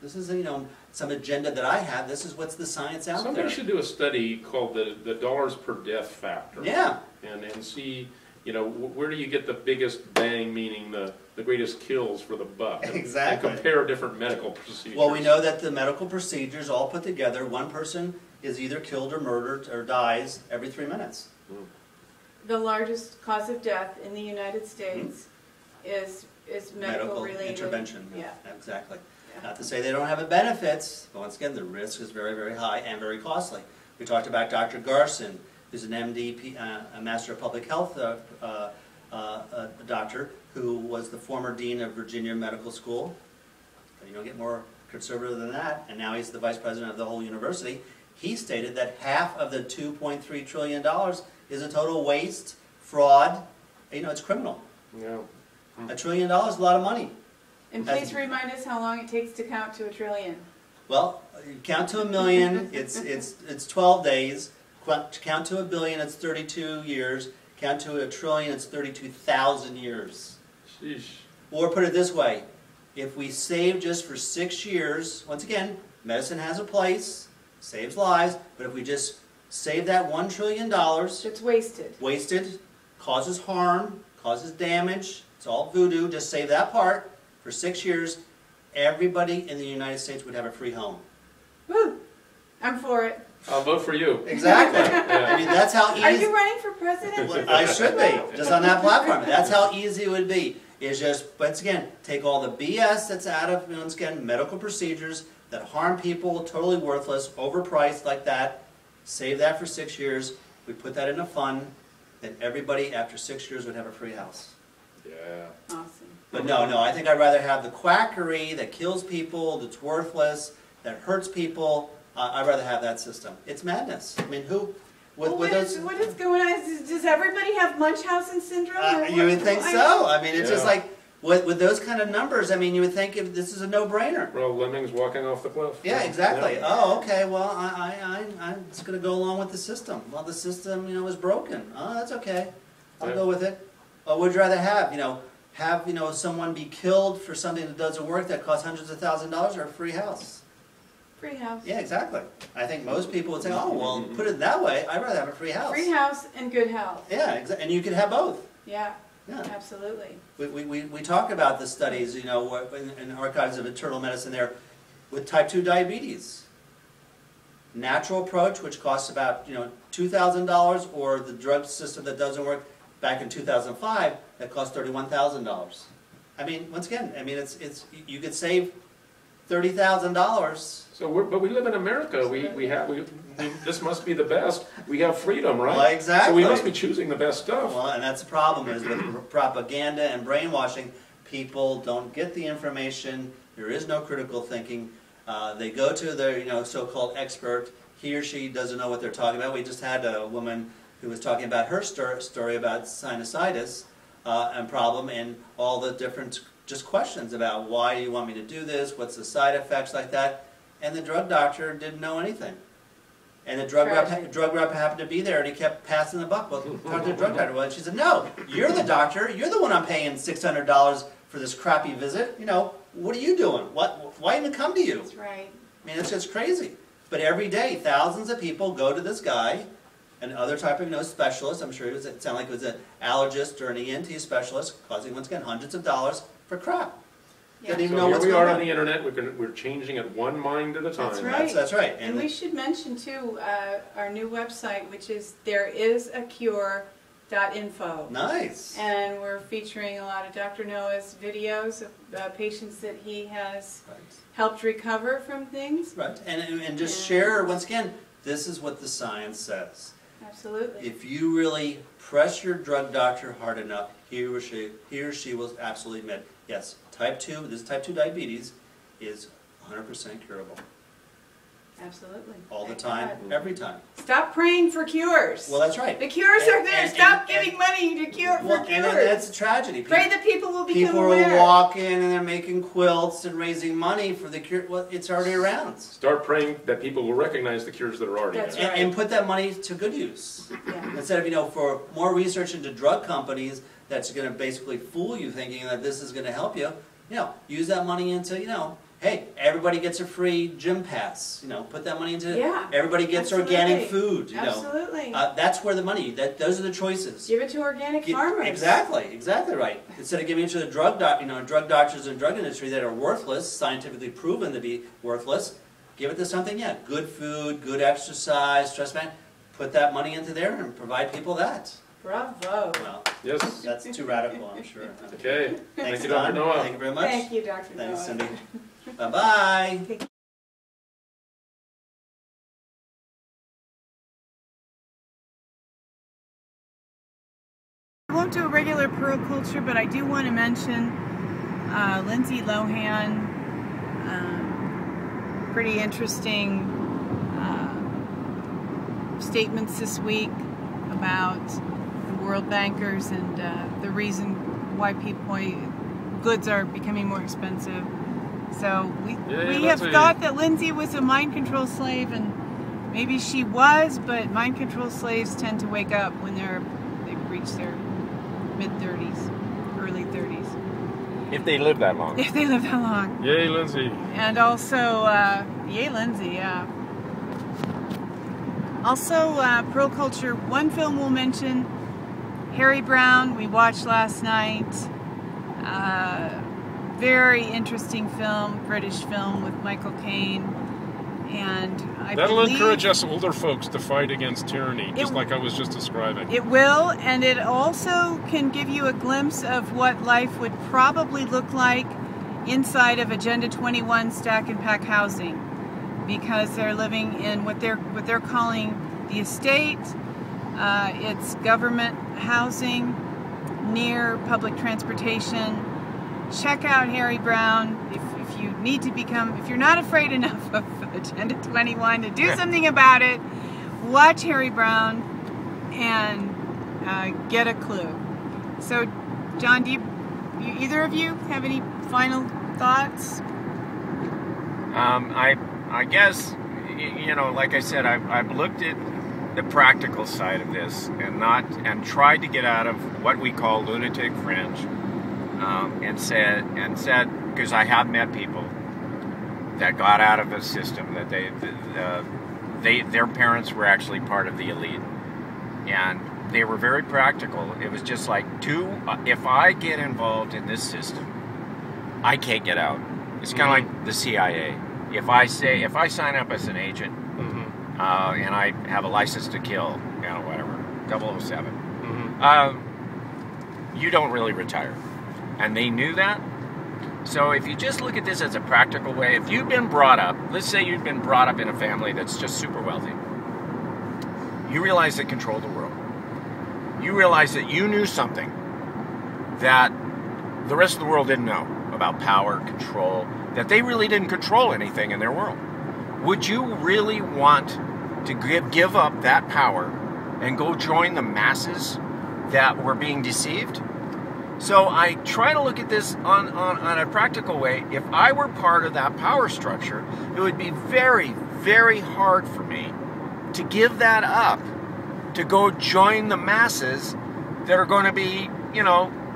This is, you know, some agenda that I have. This is what's the science out Somebody there. should do a study called the dollars per death factor. Yeah. And see, you know, where do you get the biggest bang, meaning the greatest kills for the buck? Exactly. And compare different medical procedures. Well, we know that the medical procedures all put together, one person is either killed or murdered or dies every 3 minutes. The largest cause of death in the United States is medical related intervention. Yeah. Exactly. Yeah. Not to say they don't have the benefits, but once again, the risk is very, very high and very costly. We talked about Dr. Garson, who's an MD, a Master of Public Health doctor, who was the former dean of Virginia Medical School. You don't get more conservative than that, and now he's the vice president of the whole university. He stated that half of the $2.3 trillion is a total waste, fraud. You know, it's criminal. Yeah. $1 trillion is a lot of money. And please remind us how long it takes to count to 1 trillion. Well, you count to 1 million, it's 12 days. Count to 1 billion, it's 32 years. Count to 1 trillion, it's 32,000 years. Sheesh. Or put it this way, if we save just for 6 years, once again, medicine has a place, saves lives, but if we just save that $1 trillion, It's wasted. wasted, causes harm, causes damage, it's all voodoo, just save that part for 6 years, everybody in the United States would have a free home. Woo! I'm for it. I'll vote for you. Exactly. Yeah. I mean, that's how easy. Are you running for president? Well, I should be, just on that platform. That's how easy it would be. Is just, once again, take all the BS that's out of, once again, medical procedures that harm people, totally worthless, overpriced like that, save that for 6 years, we put that in a fund, then everybody after 6 years would have a free house. Yeah. Awesome. But no, I'd rather have the quackery that kills people, that's worthless, that hurts people. I'd rather have that system. It's madness. I mean, who? What is going on? Does everybody have Munchausen syndrome? You would think so. I mean, it's just Yeah. like, with those kind of numbers, I mean, you would think if this is a no-brainer. Well, lemmings walking off the cliff. Yeah, exactly. Yeah. Oh, okay, well, I'm just going to go along with the system. Well, the system, you know, is broken. Oh, that's okay. I'll Yeah. go with it. Or would you rather have someone be killed for something that doesn't work that costs hundreds of thousands of dollars or a free house? Free house. Yeah, exactly. I think most people would say, oh, well, put it that way, I'd rather have a free house. Free house and good health. Yeah, and you could have both. Yeah, Yeah. absolutely. We talk about the studies, you know, in archives of internal medicine there, with type 2 diabetes. Natural approach, which costs about, you know, $2,000, or the drug system that doesn't work back in 2005 that cost $31,000. I mean, once again, I mean, it's you could save $30,000. So, but we live in America. This must be the best. We have freedom, right? Well, exactly. So we must be choosing the best stuff. Well, and that's the problem is with propaganda and brainwashing. People don't get the information. There is no critical thinking. They go to their, you know, so-called expert. He or she doesn't know what they're talking about. We just had a woman who was talking about her story about sinusitis and problem, and all the different just questions about why do you want me to do this, what's the side effects, like that, and the drug doctor didn't know anything. And the drug rep happened to be there, and he kept passing the buck. Well, talk to the drug doctor. Well, she said, no, you're the doctor. You're the one I'm paying $600 for this crappy visit. You know, what are you doing? Why even come to you? That's right. I mean, it's just crazy. But every day, thousands of people go to this guy and other type of, you know, specialists. I'm sure it sounded like it was an allergist or an ENT specialist, causing, once again, hundreds of dollars for crap. Yeah. Doesn't even So know here what's we going are on. on the internet. We're changing it one mind at a time. That's right. That's right. And we should mention too our new website, which is thereisacure.info. Nice. And we're featuring a lot of Dr. Noah's videos of patients that he has helped recover from things. Right. And just share, once again, this is what the science says. Absolutely. If you really press your drug doctor hard enough, he or she will absolutely admit, yes, type 2 diabetes is 100% curable. Absolutely. All the Thank time, God. every time. Stop praying for cures. Well, that's right. The cures are there. Stop and- giving money to cure for Well, cures. and that's a tragedy. Pray that people will become People aware. are walking and they're making quilts and raising money for the cure. Well, it's already around. Start praying that people will recognize the cures that are already That's there. right. And put that money to good use. Yeah. Instead of, you know, for more research into drug companies that's going to basically fool you thinking that this is going to help you, you know, use that money into, you know, hey, everybody gets a free gym pass. You know, put that money into everybody gets organic food. You know, Absolutely. that's where the money. Those are the choices. Give it to organic farmers. Exactly right. Instead of giving it to the drug doctors and drug industry that are worthless, scientifically proven to be worthless, give it to something. Yeah, good food, good exercise, stress management. Put that money into there and provide people that. Bravo. Well, Yes. that's too radical, I'm sure. Okay. Thanks, Thank you, Dr. Don. Noah. Thank you very much. Thank you, Dr. Thanks, Noah. Cindy. Bye-bye. I won't do a regular Pirl Culture, but I do want to mention Lindsay Lohan. Pretty interesting statements this week about the world bankers and the reason why goods are becoming more expensive. So we have thought that Lindsay was a mind control slave, and maybe she was, but mind control slaves tend to wake up when they've reached their mid-30s, early 30s. If they live that long. If they live that long. Yay, Lindsay. And also, yay, Lindsay, yeah. Also, Pirl Culture, one film we'll mention, Harry Brown, we watched last night. Very interesting film, British film with Michael Caine. And That'll encourage us older folks to fight against tyranny, just like I was just describing. It will, and it also can give you a glimpse of what life would probably look like inside of Agenda 21 stack and pack housing, because they're living in what they're calling the estate. It's government housing near public transportation. Check out Harry Brown if you need to become, if you're not afraid enough of Agenda 21 to do something about it. Watch Harry Brown and get a clue. So, John, do either of you have any final thoughts? I guess, you know, like I said, I've looked at the practical side of this and tried to get out of what we call lunatic fringe, and said because I have met people that got out of the system, that their parents were actually part of the elite, and they were very practical. It was just like, if I get involved in this system, I can't get out. It's kind of like the CIA. If I sign up as an agent, and I have a license to kill, whatever, 007, you don't really retire. And they knew that. So if you just look at this as a practical way, if you've been brought up, let's say you've been brought up in a family that's just super wealthy, you realize they control the world. You realize that you knew something that the rest of the world didn't know about power, control, that they really didn't control anything in their world. Would you really want to give up that power and go join the masses that were being deceived? So I try to look at this on a practical way. If I were part of that power structure, it would be very, very hard for me to give that up, to go join the masses that are going to be,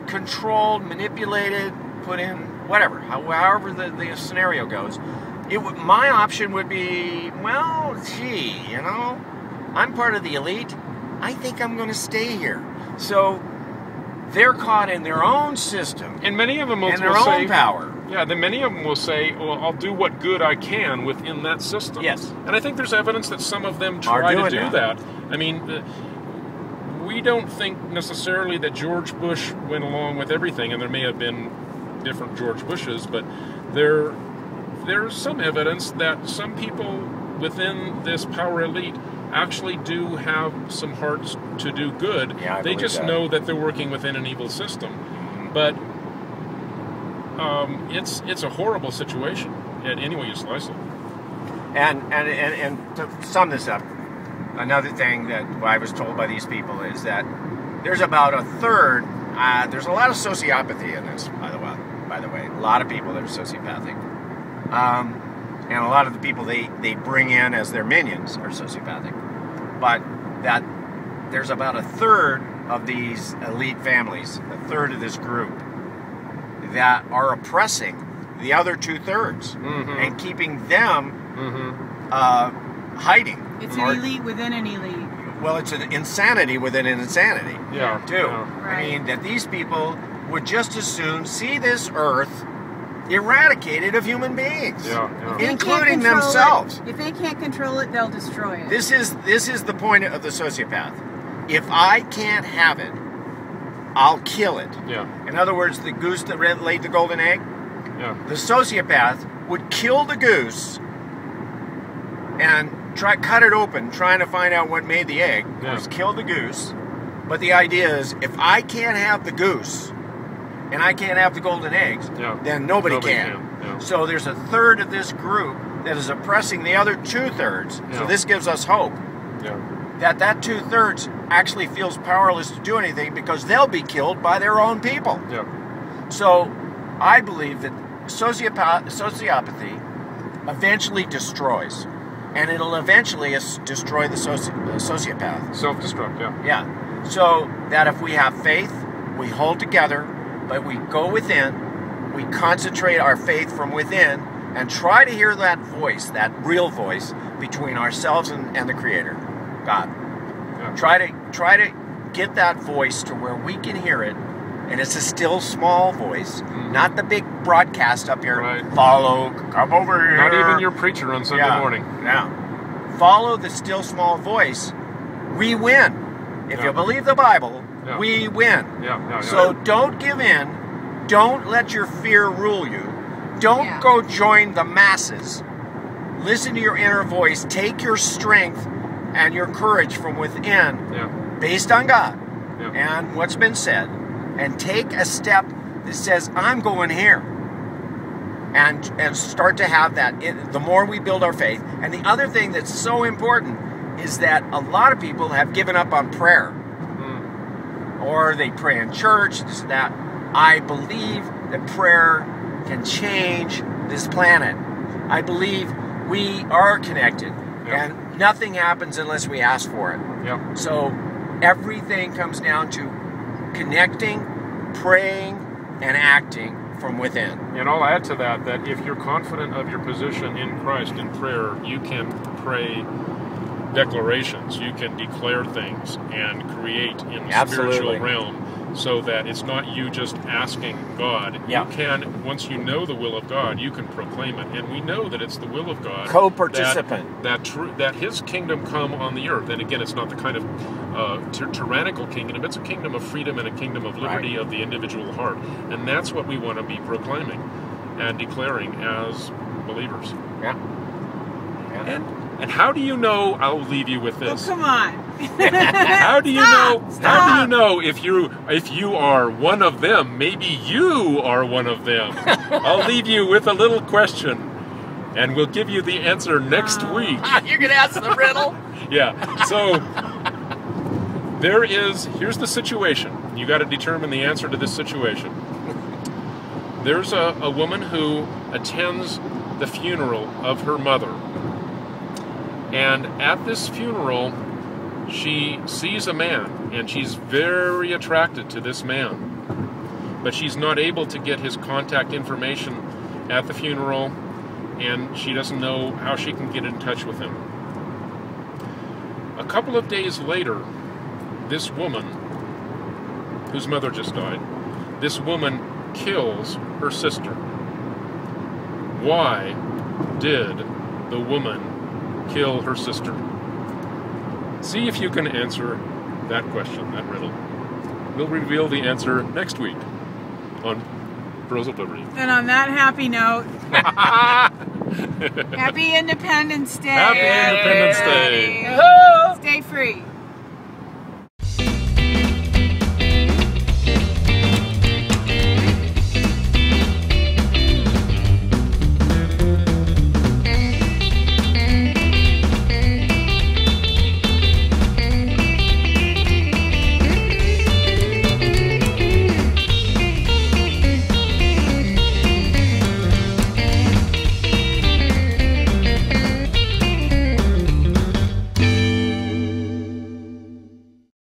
controlled, manipulated, put in, whatever, however the scenario goes. My option would be, well, gee, I'm part of the elite. I think I'm going to stay here. So they're caught in their own system, and many of them will and their own power. Yeah, then many of them will say, well, I'll do what good I can within that system. Yes. And I think there's evidence that some of them try to do that. I mean, we don't think necessarily that George Bush went along with everything, and there may have been different George Bushes, but there's some evidence that some people within this power elite actually do have some hearts to do good. Yeah, they just know that they're working within an evil system. But it's a horrible situation any way you slice it. And to sum this up, another thing that I was told by these people is that there's about a third. There's a lot of sociopathy in this, by the way. A lot of people that are sociopathic. And a lot of the people they bring in as their minions are sociopathic. But that there's about a third of these elite families, a third of this group, that are oppressing the other 2/3 and keeping them hiding. It's an elite within an elite. Well, it's an insanity within an insanity, too. Yeah. Right. I mean, that these people would just as soon see this earth eradicated of human beings, including themselves. If they can't control it, they'll destroy it. This is the point of the sociopath. If I can't have it, I'll kill it. Yeah. In other words, the goose that laid the golden egg, the sociopath would kill the goose and cut it open, trying to find out what made the egg. Just kill the goose. But the idea is, if I can't have the goose and I can't have the golden eggs, then nobody can. Yeah. So there's a third of this group that is oppressing the other 2/3. So this gives us hope that 2/3 actually feels powerless to do anything because they'll be killed by their own people. Yeah. So I believe that sociopathy eventually destroys. And it'll eventually destroy the sociopath. Self-destruct, Yeah. So that if we have faith, we hold together, but we go within, we concentrate our faith from within, and try to hear that voice, that real voice, between ourselves and the Creator, God. Yeah. Try to get that voice to where we can hear it, and it's a still small voice, not the big broadcast up here. Right. Follow, come over here. Not even your preacher on Sunday morning. Yeah. Follow the still small voice. We win. If you believe the Bible, we win. So don't give in. Don't let your fear rule you. Don't go join the masses. Listen to your inner voice. Take your strength and your courage from within, based on God and what's been said, and take a step that says, I'm going here. And start to have that. The more we build our faith. And the other thing that's so important is that a lot of people have given up on prayer. Or they pray in church, this and that. I believe that prayer can change this planet. I believe we are connected. And nothing happens unless we ask for it. So everything comes down to connecting, praying, and acting from within. And I'll add to that if you're confident of your position in Christ in prayer, you can pray declarations. You can declare things and create in the spiritual realm, so that it's not you just asking God. Yeah. You can, once you know the will of God, you can proclaim it. And we know that it's the will of God. Co-participant. That His kingdom come on the earth. And again, it's not the kind of tyrannical kingdom. It's a kingdom of freedom and a kingdom of liberty of the individual heart. And that's what we want to be proclaiming and declaring as believers. Yeah. And how do you know? I'll leave you with this. Oh, come on. How do you know? How do you know if you are one of them? Maybe you are one of them. I'll leave you with a little question, and we'll give you the answer next week. You're gonna ask the riddle? Yeah. So here's the situation. You got to determine the answer to this situation. There's a woman who attends the funeral of her mother. And at this funeral, she sees a man, and she's very attracted to this man. But she's not able to get his contact information at the funeral, and she doesn't know how she can get in touch with him. A couple of days later, this woman, whose mother just died, this woman kills her sister. Why did the woman kill her sister? See if you can answer that question, that riddle. We'll reveal the answer next week on Pearls of Liberty. And on that happy note, Happy Independence Day. Happy Independence Day. Stay free.